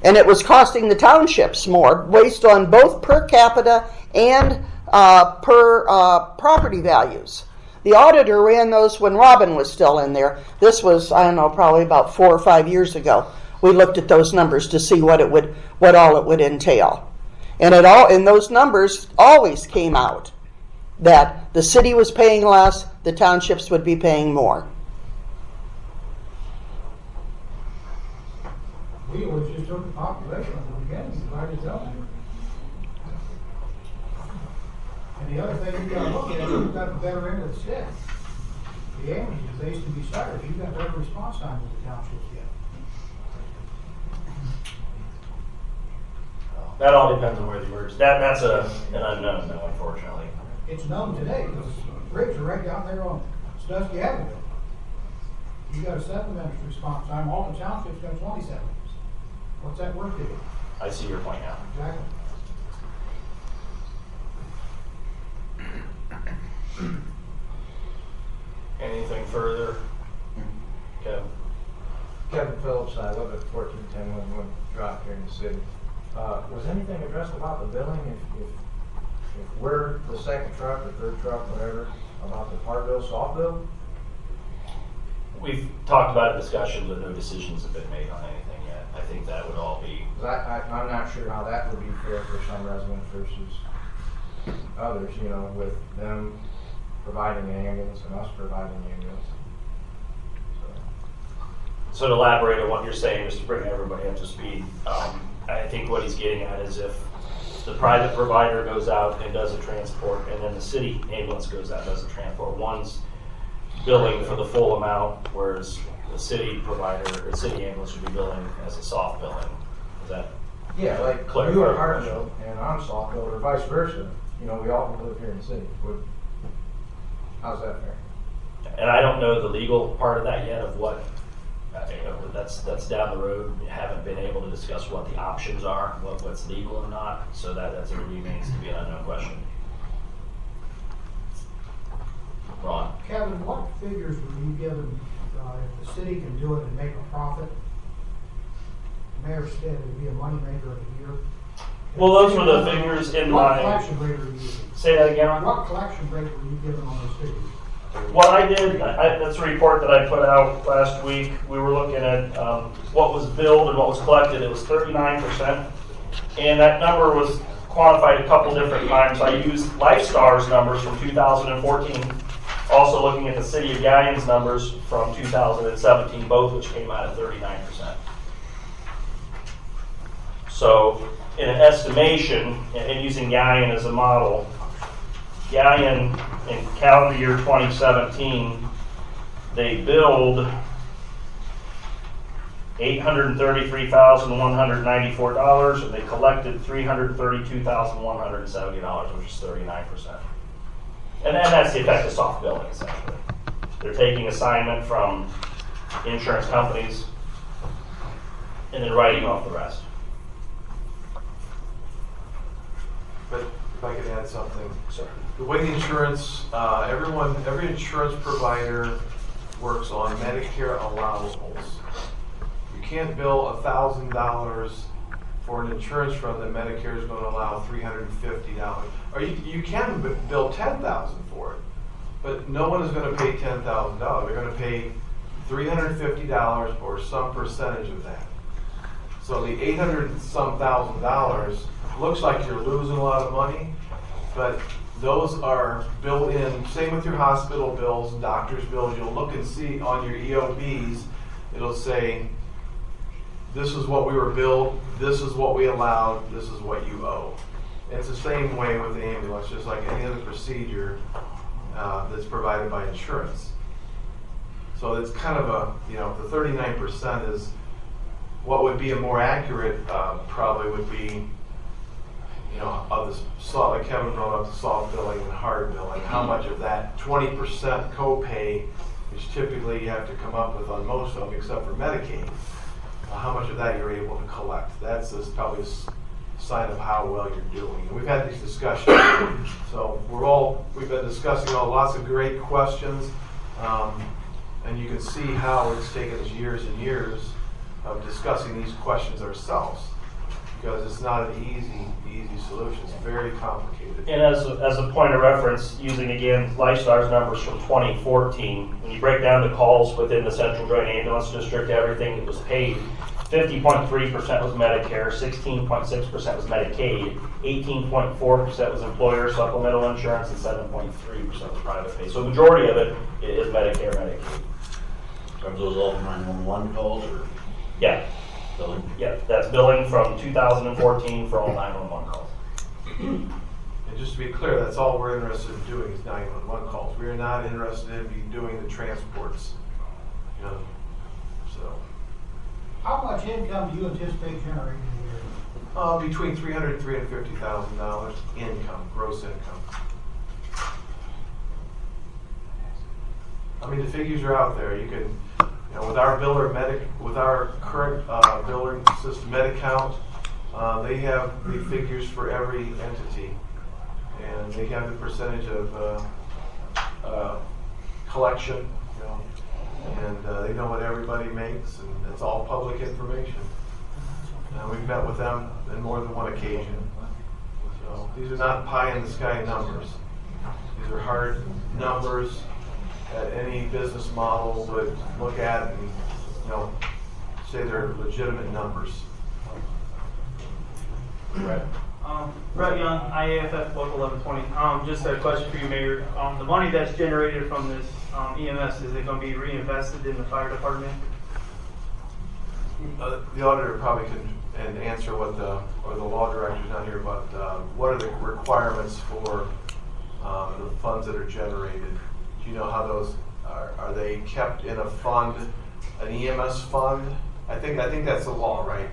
And it was costing the townships more based on both per capita and per property values. The auditor ran those when Robin was still in there. This was, I don't know, probably about 4 or 5 years ago. We looked at those numbers to see what all it would entail. And those numbers always came out that the city was paying less, the townships would be paying more. We always just took the population at the beginning and divided it up. And the other thing you gotta look at is you've got the better end of the stick. The ambulances, they used to be started. You've got better response time than the townships get. That all depends on where the words. That's an unknown, though, unfortunately. It's known today because rigs are right down there on Studsky Avenue. You got a 7-minute response time. All the townships got 27. What's that worth to you? I see your point now. Exactly. Anything further? Kevin? Kevin Phillips, I live at 1410 Winwood Drive here in the city. Was anything addressed about the billing if we're the second truck or third truck, whatever, about the hard bill, soft bill? We've talked about a discussion, but no decisions have been made on anything yet. I think that would all be. 'Cause I'm not sure how that would be fair for some residents versus others, you know, with them providing an ambulance and us providing an ambulance. So to elaborate on what you're saying, just to bring everybody up to speed, I think what he's getting at is if the private provider goes out and does a transport, and then the city ambulance goes out and does a transport, one's billing for the full amount, whereas the city provider or city ambulance should be billing as a soft billing. Is that? Yeah, like Clear. you are hard bill and I'm soft bill, or vice versa. You know, we all live here in the city. How's that fair? And I don't know the legal part of that yet of what, that's down the road. We haven't been able to discuss what the options are, what's legal or not. So that remains to be an unknown question. Ron? Kevin, what figures were you given if the city can do it and make a profit? The mayor said it would be a moneymaker of the year. Well, those were the figures in What my. collection rate were you using? Say that again, Ron? What collection rate were you given on those figures? What I did, that's a report that I put out last week. We were looking at what was billed and what was collected. It was 39%. And that number was quantified a couple different times. I used LifeStar's numbers from 2014. Also looking at the City of Guyon's numbers from 2017, both which came out at 39%. So in an estimation, and using Guyon as a model, Guyon in calendar year 2017, they billed $833,194 and they collected $332,170, which is 39%. And that's the effect of soft billing, essentially. They're taking assignment from insurance companies and then writing off the rest. But if I could add something. Sorry. The way the insurance, every insurance provider works on Medicare allowables. You can't bill $1,000 for an insurance fund that Medicare is going to allow $350. Or you can bill $10,000 for it, but no one is going to pay $10,000. They're going to pay $350 or some percentage of that. So the $800-some thousand looks like you're losing a lot of money, but those are built in. Same with your hospital bills, doctor's bills. You'll look and see on your EOBs, it'll say, this is what we were billed, this is what we allowed, this is what you owe. It's the same way with the ambulance, just like any other procedure that's provided by insurance. So it's kind of a, the 39% is what would be a more accurate, probably would be, of the soft, like Kevin brought up, the soft billing and hard billing. How much of that 20% copay, which typically you have to come up with on most of them, except for Medicaid, how much of that you're able to collect. That's probably a sign of how well you're doing. And we've had these discussions, so we've been discussing lots of great questions, and you can see how it's taken us years and years of discussing these questions ourselves, because it's not an easy solution. It's very complicated. And as a point of reference, using again LifeStar's numbers from 2014, when you break down the calls within the Central Joint Ambulance District, everything that was paid, 50.3% was Medicare, 16.6% was Medicaid, 18.4% was employer supplemental insurance, and 7.3% was private pay. So the majority of it is Medicare, Medicaid. Are those all 911 calls or? Yeah. Billing? Yeah, that's billing from 2014 for all 911 calls. And just to be clear, that's all we're interested in doing is 911 calls. We are not interested in doing the transports. So. How much income do you anticipate generating a year? Between $300,000 and $350,000 income, gross income. I mean, the figures are out there. You can, with our with our current billing system, MediCount, they have the figures for every entity, and they have the percentage of collection, and They know what everybody makes, and it's all public information. We've met with them on more than one occasion. So these are not pie-in-the-sky numbers. These are hard numbers that any business model would look at and, say they're legitimate numbers. Brett Young, IAFF Local 1120. Just a question for you, Mayor. The money that's generated from this EMS, is it going to be reinvested in the fire department? The auditor probably can answer or the law director's not here, but what are the requirements for the funds that are generated? Do you know how those are they kept in a fund, an EMS fund? I think that's the law, right?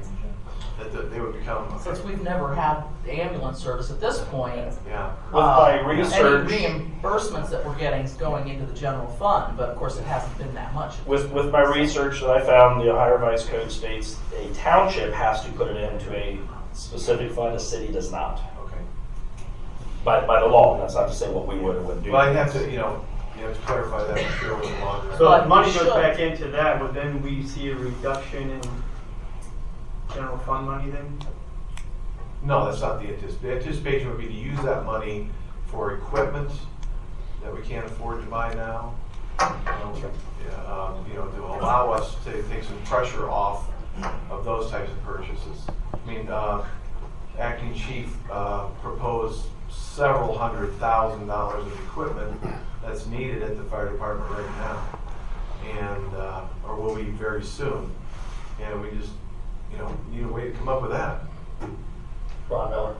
That they would become. Since we've never had ambulance service at this point, Yeah. With my research, any reimbursements that we're getting is going into the general fund, but of course it hasn't been that much. with my research that I found, the Ohio Revised Code states a township has to put it into a specific fund. A city does not. Okay. By the law. That's not to say what we would or wouldn't do. Well, you have to clarify that, I'm sure, with the law director. So But if money we goes should. back into that, would then we see a reduction in general fund money then? No, that's not the anticipation. The anticipation would be to use that money for equipment that we can't afford to buy now. To allow us to take some pressure off of those types of purchases. I mean, acting chief proposed several $100,000 of equipment that's needed at the fire department right now, and or will be very soon. And we just, need a way to come up with that. Ron Miller.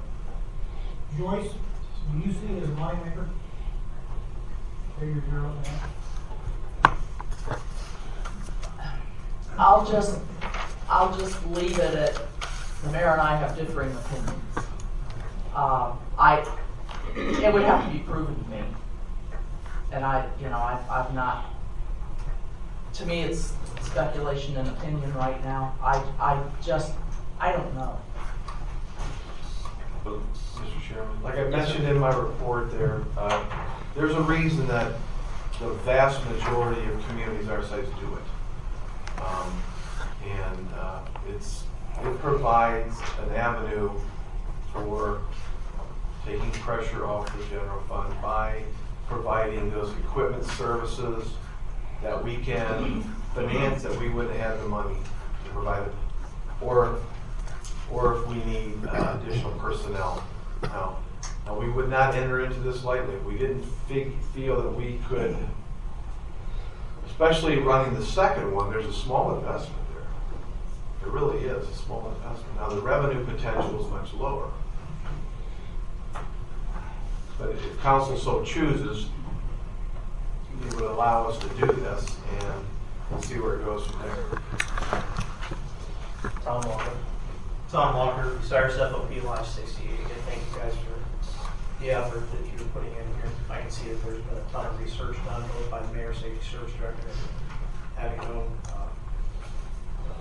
Joyce, do you see it as a moneymaker? Figure zero there. I'll just leave it at the mayor and I have differing opinions. It would have to be proven to me, and I've not. To me, it's speculation and opinion right now. I don't know. Mr. Chairman, like I mentioned in my report there's a reason that the vast majority of communities our size do it. It provides an avenue for taking pressure off the general fund by providing those equipment services that we can finance that we wouldn't have the money to provide it, or if we need additional personnel. Now, we would not enter into this lightly. We didn't feel that we could, especially running the second one, there's a small investment there. There really is a small investment. Now, the revenue potential is much lower. But if council so chooses, it would allow us to do this, and we'll see where it goes from there. Tom Walker, Bucyrus FOP Lodge 68. Again, thank you guys for the effort that you're putting in here. I can see that there's been a ton of research done both by the Mayor, Safety Service Director, and having known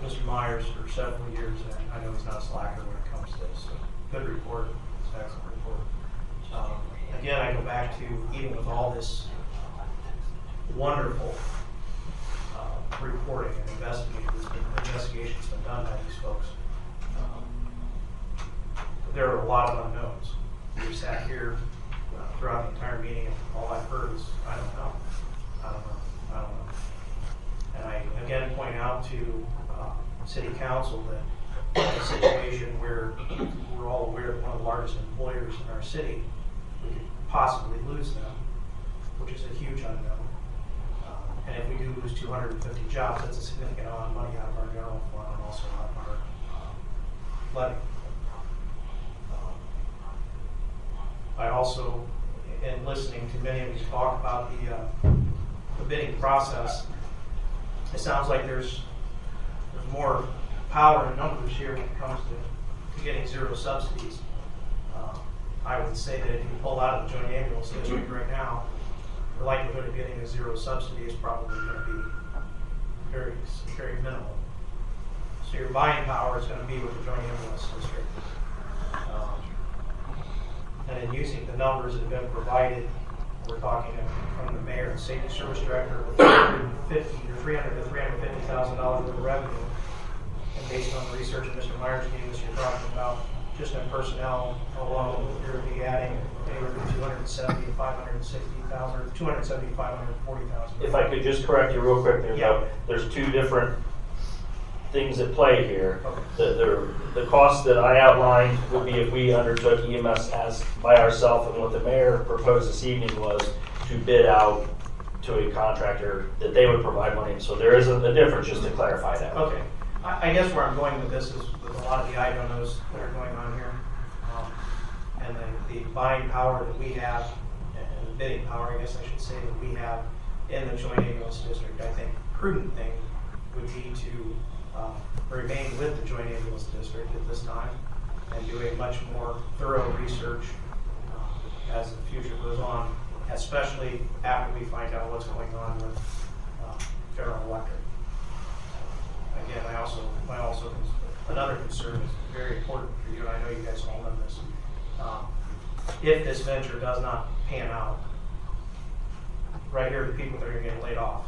Mr. Myers for several years, and I know he's not a slacker when it comes to this. So good report. It's an excellent report. Again, I go back to even with all this wonderful reporting and investigation's been done by these folks. There are a lot of unknowns. We sat here throughout the entire meeting, and all I've heard is, I don't know. And I again point out to City Council that in a situation where we're all aware of one of the largest employers in our city, we could possibly lose them, which is a huge unknown. And if we do lose 250 jobs, that's a significant amount of money out of our general fund and also out of our levy. I also, in listening to many of you talk about the bidding process, it sounds like there's more power in numbers here when it comes to getting zero subsidies. I would say that if you pull out of the joint ambulance district right now, the likelihood of getting a zero subsidy is probably going to be very, very minimal. So your buying power is going to be with the joint ambulance district. And in using the numbers that have been provided we're talking from the mayor and safety service director, $300,000 to $350,000 worth of revenue. And based on the research that Mr. Myers gave us, you're talking about just in personnel alone, you're going to be adding anywhere from $270,000 to $560,000, or $270,000 to $540,000. If I could just correct you real quick, Yeah. there's two different things at play here. Okay. The cost that I outlined would be if we undertook EMS as by ourselves, and what the mayor proposed this evening was to bid out to a contractor that they would provide money. So there is a difference, just to clarify that. Okay. I guess where I'm going with this is with a lot of the I-don't-knows that are going on here, and the buying power that we have, and the bidding power, I guess I should say, that we have in the joint ambulance district. I think prudent thing would be to remain with the joint ambulance district at this time and do a much more thorough research as the future goes on, especially after we find out what's going on with General Electric. Again, another concern is very important for you, and I know you guys all know this. If this venture does not pan out, right here are the people that are going to get laid off,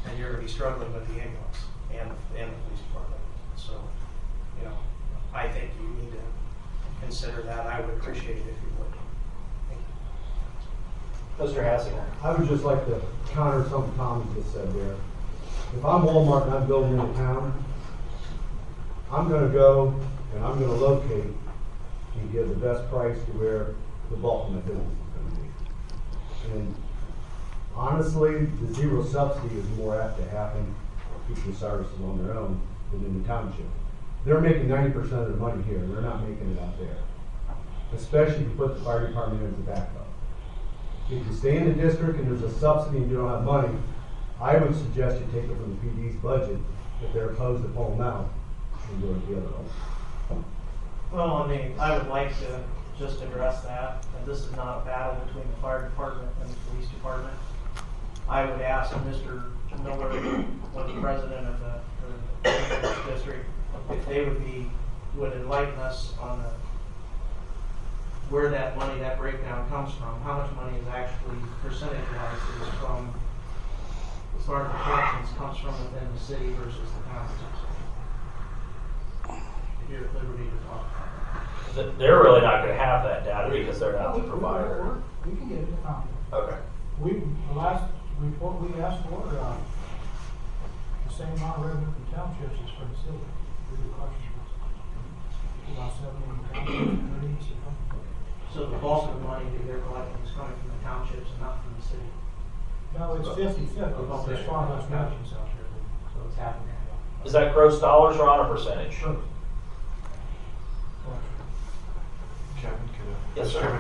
and you're going to be struggling with the ambulance and the police department. So, I think you need to consider that. I would appreciate it if you would. Thank you. Mr. Hassinger. I would just like to counter something Tom just said there. If I'm Walmart and I'm building in town, I'm going to go and I'm going to locate and give the best price to where the bulk of my business is going to be. And honestly, the zero subsidy is more apt to happen keeping services on their own than in the township. They're making 90% of their money here, and they're not making it out there. Especially if you put the fire department as a backup. If you stay in the district and there's a subsidy and you don't have money, I would suggest you take it from the PD's budget if they're opposed to pulling out and do it the other way. Well, I would like to just address that, and this is not a battle between the fire department and the police department. I would ask Mr. Miller, the president of the district, if they would enlighten us on where that money, that breakdown comes from. How much money is actually percentage-wise is from, as far as the collections, comes from within the city versus the townships. If you're at liberty to talk about that. They're really not going to have that data because they're not the provider. We can get it. Okay. The last report we asked for, the same amount of revenue from townships as for the city. We requested about 70 townships, 30. So the bulk of the money that they're collecting is coming from the townships and not from the city. No, it's 50-50, as far as townships out there. So it's happening. Is that gross dollars or on a percentage? Sure. Kevin, Yes, sir.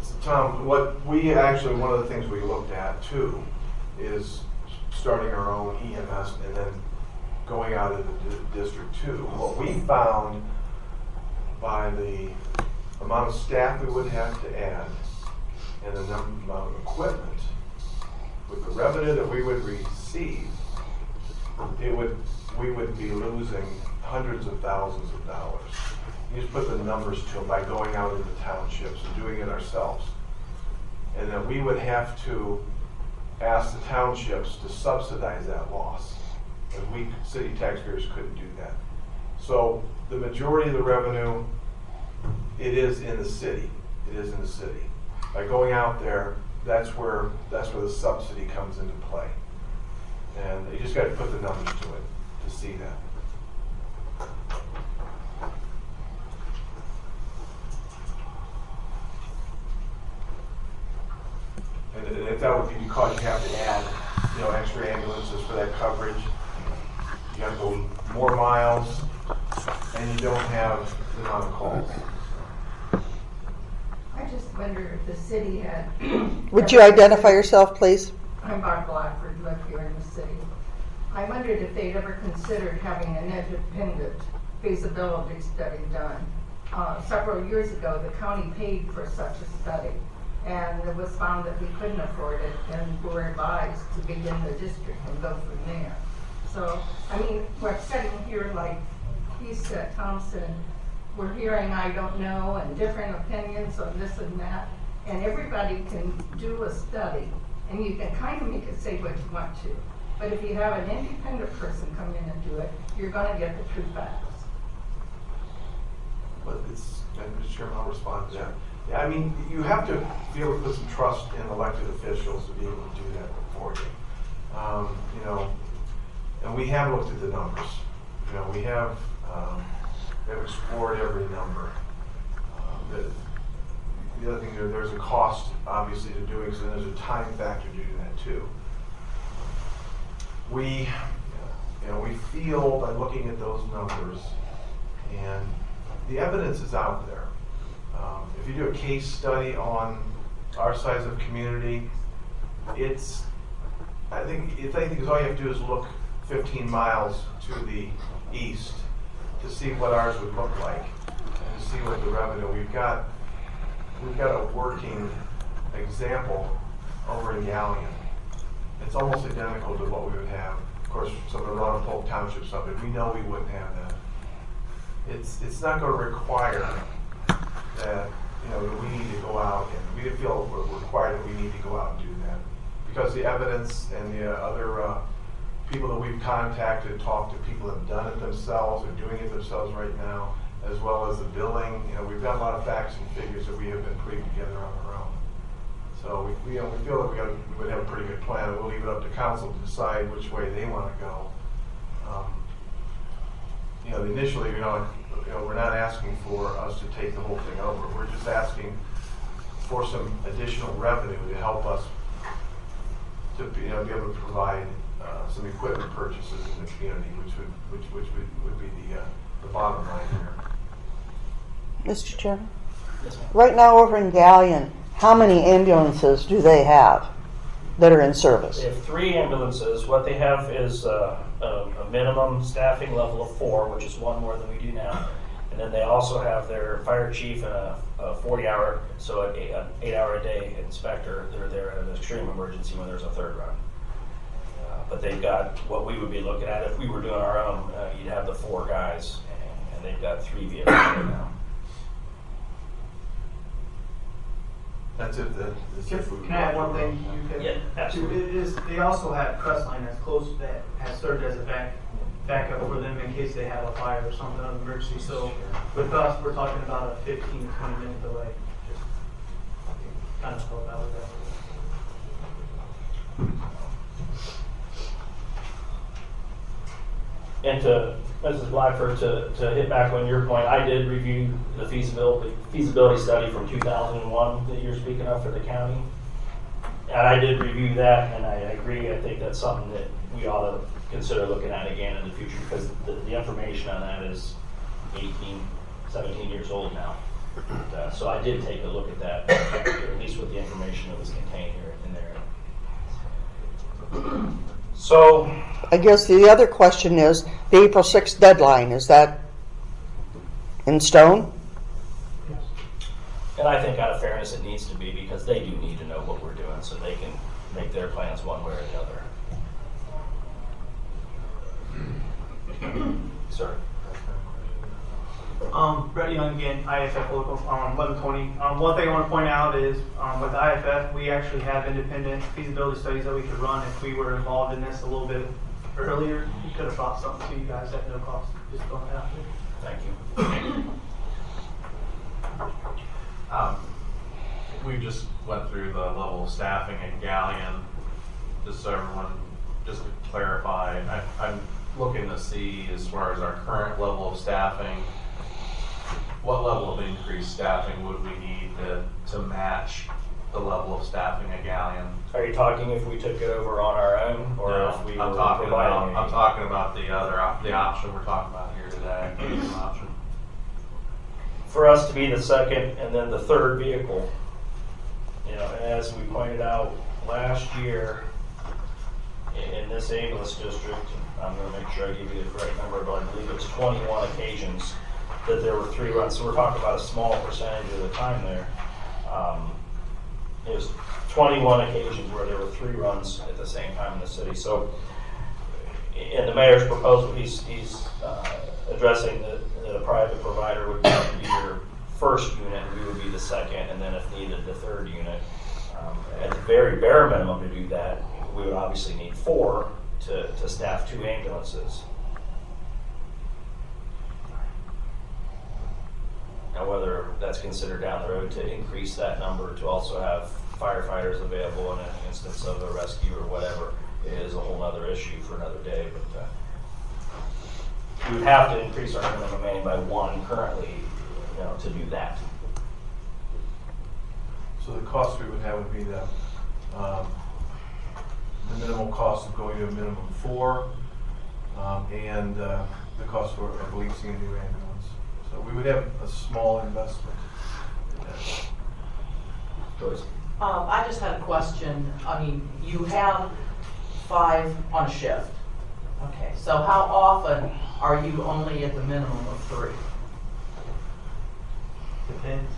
So Tom, one of the things we looked at too is starting our own EMS and then going out into the district too. What we found by the amount of staff we would have to add and the amount of equipment, with the revenue that we would receive, we would be losing hundreds of thousands of dollars. You just put the numbers to it by going out into townships and doing it ourselves. And then we would have to ask the townships to subsidize that loss. And we, city taxpayers, couldn't do that. So the majority of the revenue, it is in the city. It is in the city. By going out there, that's where the subsidy comes into play. And you just got to put the numbers to it to see that. And if that would be because you have to add, extra ambulances for that coverage, you have to go more miles, and you don't have the amount of calls. I just wonder if the city had. Would you identify yourself, please? I'm Barb Blackford, live here in the city. I wondered if they'd ever considered having an independent feasibility study done. Several years ago, the county paid for such a study, and it was found that we couldn't afford it, and we were advised to begin the district and go from there. So, we're sitting here like he said, Thompson, we're hearing I don't know and different opinions on this and that. and everybody can do a study, and you can kind of make it say what you want to. But if you have an independent person come in and do it, you're gonna get the true facts. But Mr. Chairman, I'll respond to that. Yeah, I mean, you have to be able to put some trust in elected officials to be able to do that for you. You know, and we have looked at the numbers. You know, we have explored every number. The other thing, there's a cost, obviously, to doing so, and there's a time factor to do that too. We feel by looking at those numbers, and the evidence is out there. If you do a case study on our size of community, I think all you have to do is look 15 miles to the east to see what ours would look like and to see what the revenue. We've got a working example over in Galleon. It's almost identical to what we would have. Of course, some of the Round Polk Township stuff, but we know we wouldn't have that. It's not going to require that that we need to go out, and we didn't feel required that we need to go out and do that, because the evidence and the other people that we've contacted, talked to people that have done it themselves or doing it themselves right now, as well as the billing. We've got a lot of facts and figures that we have been putting together on our own. So we feel that we would have a pretty good plan. We'll leave it up to council to decide which way they want to go. Initially, we're not asking for us to take the whole thing over. We're just asking for some additional revenue to help us to be able to provide some equipment purchases in the community, which would be the bottom line here. Mr. Chairman? Right now over in Galleon, how many ambulances do they have that are in service? They have 3 ambulances. What they have is a minimum staffing level of 4, which is 1 more than we do now. And then they also have their fire chief and a 40-hour, so an 8-hour-a-day inspector. They're there at an extreme emergency when there's a 3rd run. But they've got what we would be looking at if we were doing our own. You'd have the 4 guys, and they've got 3 vehicles right now. That's it. Can I add one thing? Yeah, absolutely. They also have Crestline that's close, that has served as a backup for them in case they have a fire or something of emergency. So with us, we're talking about a 15 to 20 minute delay. Just kind of help out with that. And to Mrs. Blackford, to hit back on your point, I did review the feasibility study from 2001 that you're speaking of for the county. And I did review that, and I agree. I think that's something that we ought to consider looking at again in the future, because the information on that is 18, 17 years old now. And, so I did take a look at that, at least with the information that was contained here in there. So I guess the other question is the April 6th deadline. Is that in stone? And I think out of fairness it needs to be, because they do need to know what we're doing so they can make their plans one way or the other. Sir. Brett Young again, IFF Local 1120. One thing I want to point out is with IFF, we actually have independent feasibility studies that we could run if we were involved in this a little bit earlier. We could have brought something to you guys at no cost. Just throwing it out there. Thank you. We just went through the level of staffing at Galleon, just so everyone, just to clarify, I'm looking to see, as far as our current level of staffing, what level of increased staffing would we need to match the level of staffing at Galleon? Are you talking if we took it over on our own, or No, if we I'm were talking providing? I'm talking about the option we're talking about here today. The option. For us to be the second and then the 3rd vehicle, as we pointed out last year in this ambulance district, I'm going to make sure I give you the correct number, but I believe it's 21 occasions that there were 3 runs. So we're talking about a small percentage of the time there. It was 21 occasions where there were 3 runs at the same time in the city. So in the mayor's proposal, he's addressing that a private provider would be your first unit, and we would be the second, and then if needed, the third unit. At the very bare minimum to do that, we would obviously need 4 to staff 2 ambulances. Now, whether that's considered down the road to increase that number to also have firefighters available in an instance of a rescue or whatever is a whole other issue for another day. But we would have to increase our minimum man by 1 currently, to do that. So the cost we would have would be the minimal cost of going to a minimum of 4, and the cost of leasing a new ambulance. So we would have a small investment in that. Joyce? I just had a question. I mean, you have 5 on a shift. Okay, so how often are you only at the minimum of 3? Depends.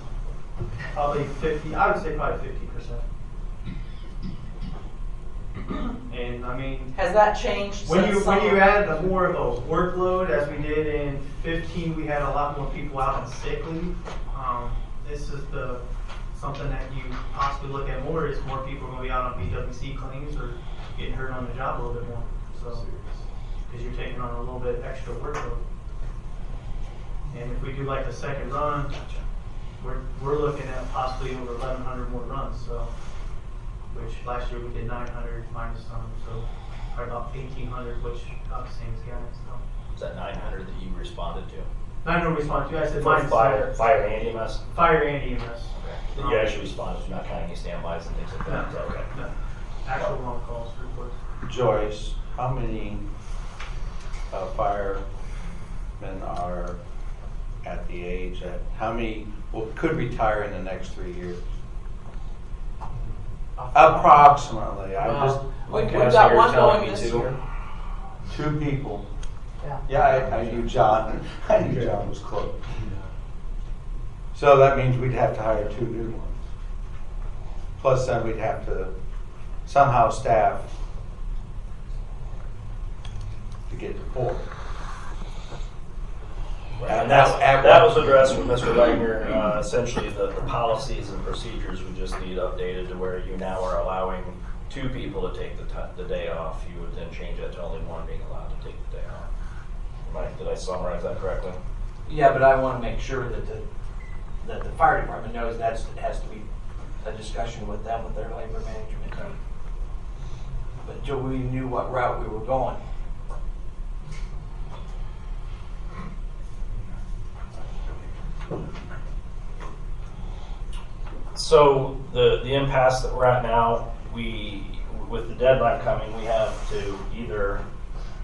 Probably 50, I would say probably 50%. And I mean, Has that changed when since you summer? add the more of a workload as we did in 15, we had a lot more people out on sick leave. This is something that you possibly look at more is more people are going to be out on BWC claims or getting hurt on the job a little bit more. So, because you're taking on a little bit extra workload. And if we do like the second run, we're looking at possibly over 1,100 more runs. So, which last year we did 900 minus some, so probably about 1,800, which about the same as guys. So. Is that 900 that you responded to? 900 responded to. I said For minus fire and EMS? Fire and EMS. Okay. That you actually responded to, not counting any standbys and things like that? No. Okay. No. Actual long calls, reports. Joyce, how many firemen are at the age that, how many could retire in the next 3 years? Approximately. We've got one going this year. 2 people. Yeah. Yeah, I knew John. I knew John was close. So that means we'd have to hire 2 new ones. Plus then we'd have to somehow staff to get to 4. And that was addressed with Mr. Wagner. Essentially, the policies and procedures we just need updated to where you now are allowing 2 people to take the day off. You would then change that to only 1 being allowed to take the day off. Did I summarize that correctly? Yeah, but I want to make sure that the fire department knows it has to be a discussion with them, with their labor management team. But Joe, we knew what route we were going. So the impasse that we're at now, with the deadline coming, we have to either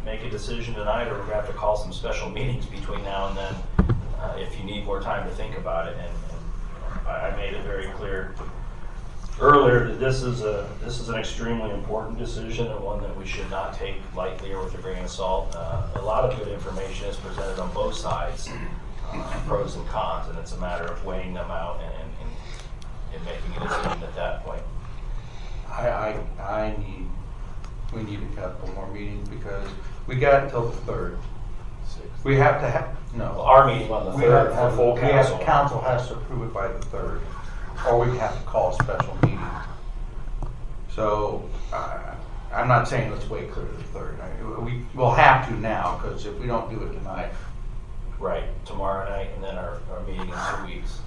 make a decision tonight, or we're going to have to call some special meetings between now and then if you need more time to think about it. And I made it very clear earlier that this is an extremely important decision, and one that we should not take lightly or with a grain of salt. A lot of good information is presented on both sides, pros and cons, and it's a matter of weighing them out and making a decision at that point. We need a couple more meetings because we got until the 3rd. We have to have, no. Our meeting on the 3rd for full council. Council has to approve it by the 3rd, or we have to call a special meeting. So I'm not saying let's wait clear to the 3rd. We'll have to now, because if we don't do it tonight. Right, tomorrow night, and then our meeting in 2 weeks.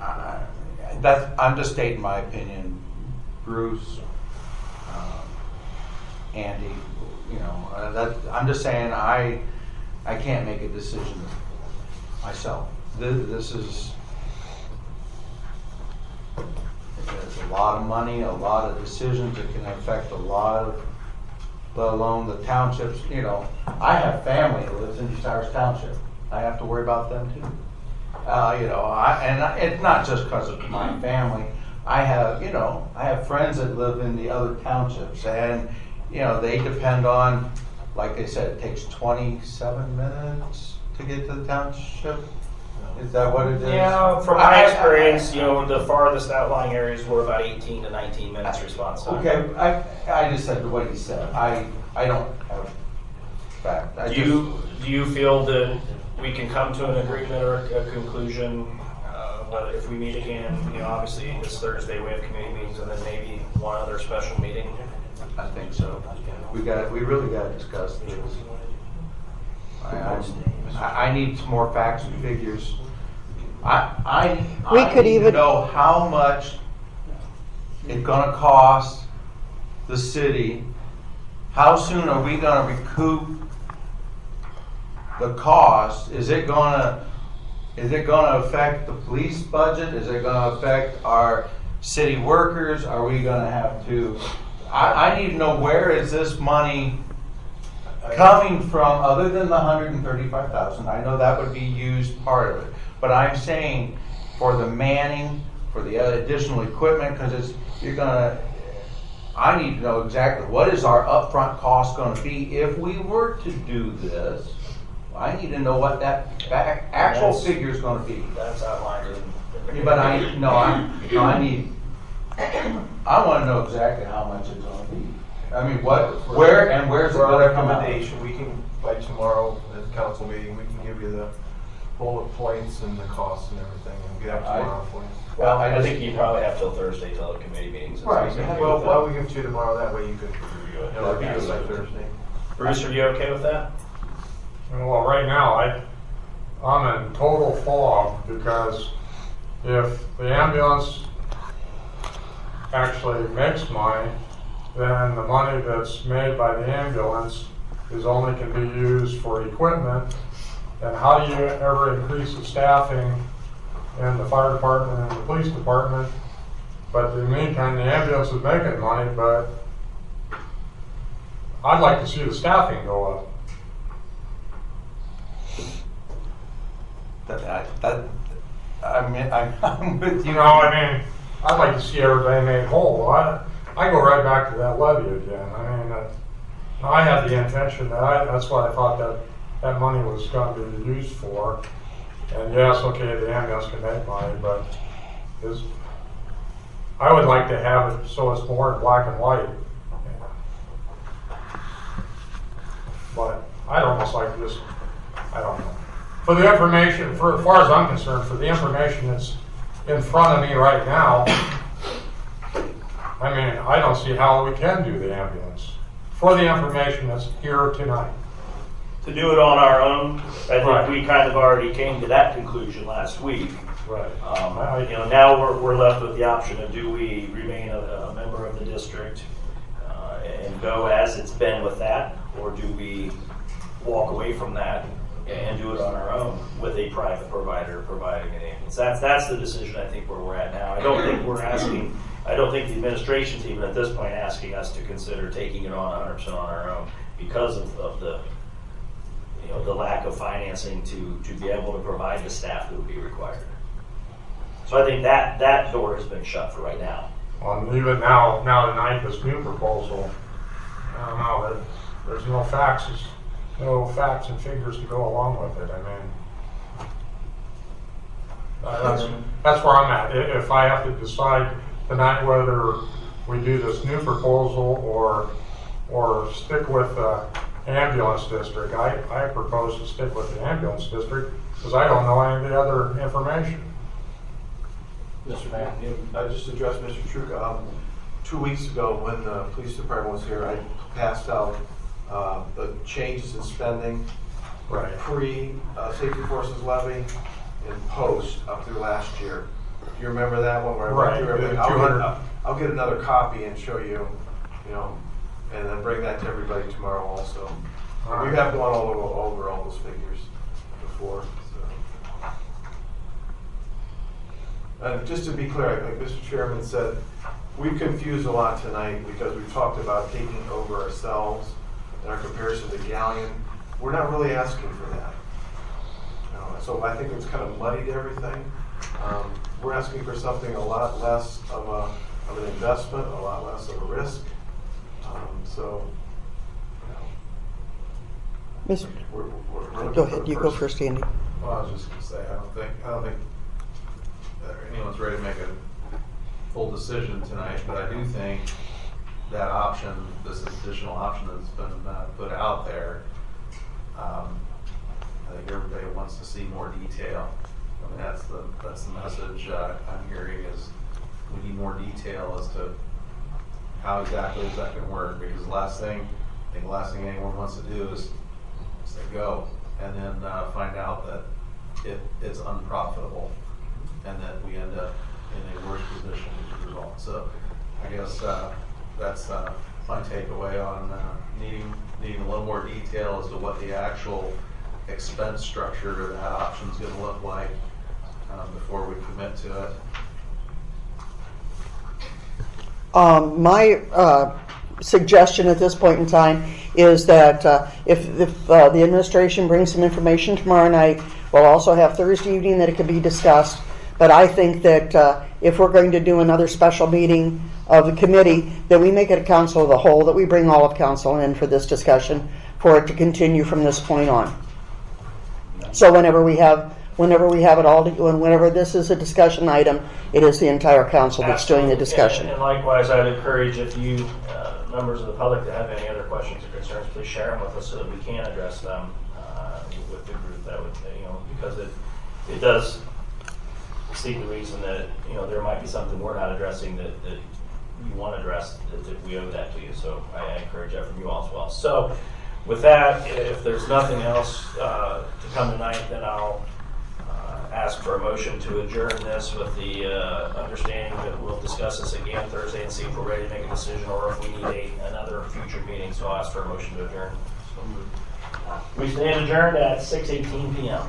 I'm just stating my opinion. Bruce, Andy, I'm just saying I can't make a decision myself. This is it's a lot of money, a lot of decisions. It can affect a lot of, let alone the townships. I have family that lives in Bucyrus Township. I have to worry about them too. And it's not just because of my family. I have friends that live in the other townships, and they depend on, like I said, it takes 27 minutes to get to the township. Is that what it is? Yeah, from my experience, the farthest outlying areas were about 18 to 19 minutes response time. Okay, I just said what he said. I don't have fact. Do you feel that we can come to an agreement or a conclusion. But if we meet again, obviously this Thursday we have committee meetings and then maybe one other special meeting. I think so. We really got to discuss this. I need some more facts and figures. I could need even to know how much it's going to cost the city. How soon are we going to recoup the cost? Is it going to affect the police budget? Is it going to affect our city workers? Are we going to have to? I need to know, where is this money coming from, other than the $135,000? I know that would be used part of it, but I'm saying for the manning, for the additional equipment, because I need to know exactly what is our upfront cost going to be if we were to do this. I need to know what that actual figure is going to be. That's outlined in. But I want to know exactly how much it's going to be. I mean, where's it going to come out? Recommendation, we can, by tomorrow at the council meeting, we can give you the bullet points and the costs and everything, and get out tomorrow for you. Well, I think you probably have till Thursday till the committee meetings. Right. Well, why don't we give it to you tomorrow, that way you can review it. It'll be good by Thursday. Bruce, are you okay with that? Well, right now, I'm in total fog, because if the ambulance actually makes money, then the money that's made by the ambulance only can be used for equipment. And how do you ever increase the staffing in the fire department and the police department? But in the meantime, the ambulance is making money, but I'd like to see the staffing go up. I'm with you. I'd like to see everybody made whole. I go right back to that levy again. I had the intention that's what I thought that money was going to be used for. And yes, okay, the ambulance can make money, but I would like to have it so it's more in black and white. But I'd almost like I don't know. For the information, as far as I'm concerned, for the information that's in front of me right now, I don't see how we can do the ambulance. For the information that's here tonight. To do it on our own, I think Right. we kind of already came to that conclusion last week. Right. Now we're left with the option of, do we remain a member of the district and go as it's been with that, or do we walk away from that and do it on our own with a private provider providing an ambulance? That's the decision I think where we're at now. I don't think the administration's even at this point asking us to consider taking it on 100% on our own because of the lack of financing to be able to provide the staff that would be required. So I think that door has been shut for right now. Even now tonight, this new proposal, I don't know, there's no facts and figures to go along with it. That's where I'm at. If I have to decide tonight whether we do this new proposal or stick with the ambulance district, I propose to stick with the ambulance district because I don't know any of the other information. Mr. Mayor, I just addressed Mr. Truca. 2 weeks ago, when the police department was here, I passed out the changes in spending, Right. Pre-safety forces levy and post up through last year. Do you remember that one where I went through everything? I'll get another copy and show you, and then bring that to everybody tomorrow also. We have gone over all those figures before. And just to be clear, like Mr. Chairman said, we've confused a lot tonight because we've talked about taking over ourselves in our comparison to Galleon. We're not really asking for that. So I think it's kind of muddied everything. We're asking for something a lot less of an investment, a lot less of a risk. Go ahead. You go first, Andy. Well, I was just going to say, I don't think anyone's ready to make a full decision tonight, but I do think that option, this additional option that's been put out there, I think think everybody wants to see more detail. I mean, that's the message I'm hearing is we need more detail as to how exactly is that going to work, because the last thing anyone wants to do is say go and then find out that it's unprofitable and that we end up in a worse position as a result. So I guess that's my takeaway on needing a little more detail as to what the actual expense structure of that option is going to look like before we commit to it. My suggestion at this point in time is that if the administration brings some information tomorrow night, we'll also have Thursday evening that it could be discussed. But I think that if we're going to do another special meeting of the committee, that we make it a council of the whole, that we bring all of council in for this discussion, for it to continue from this point on. So whenever we have it all, and whenever this is a discussion item, it is the entire council that's doing the discussion. And likewise, I'd encourage if you, members of the public, that have any other questions or concerns, please share them with us so that we can address them with the group. That would, because it does seek the reason that there might be something we're not addressing that you want to address, that we owe that to you. So I encourage that from you all as well. So with that, if there's nothing else to come tonight, then I'll ask for a motion to adjourn this with the understanding that we'll discuss this again Thursday and see if we're ready to make a decision or if we need another future meeting. So I'll ask for a motion to adjourn. We stand adjourned at 6:18 p.m.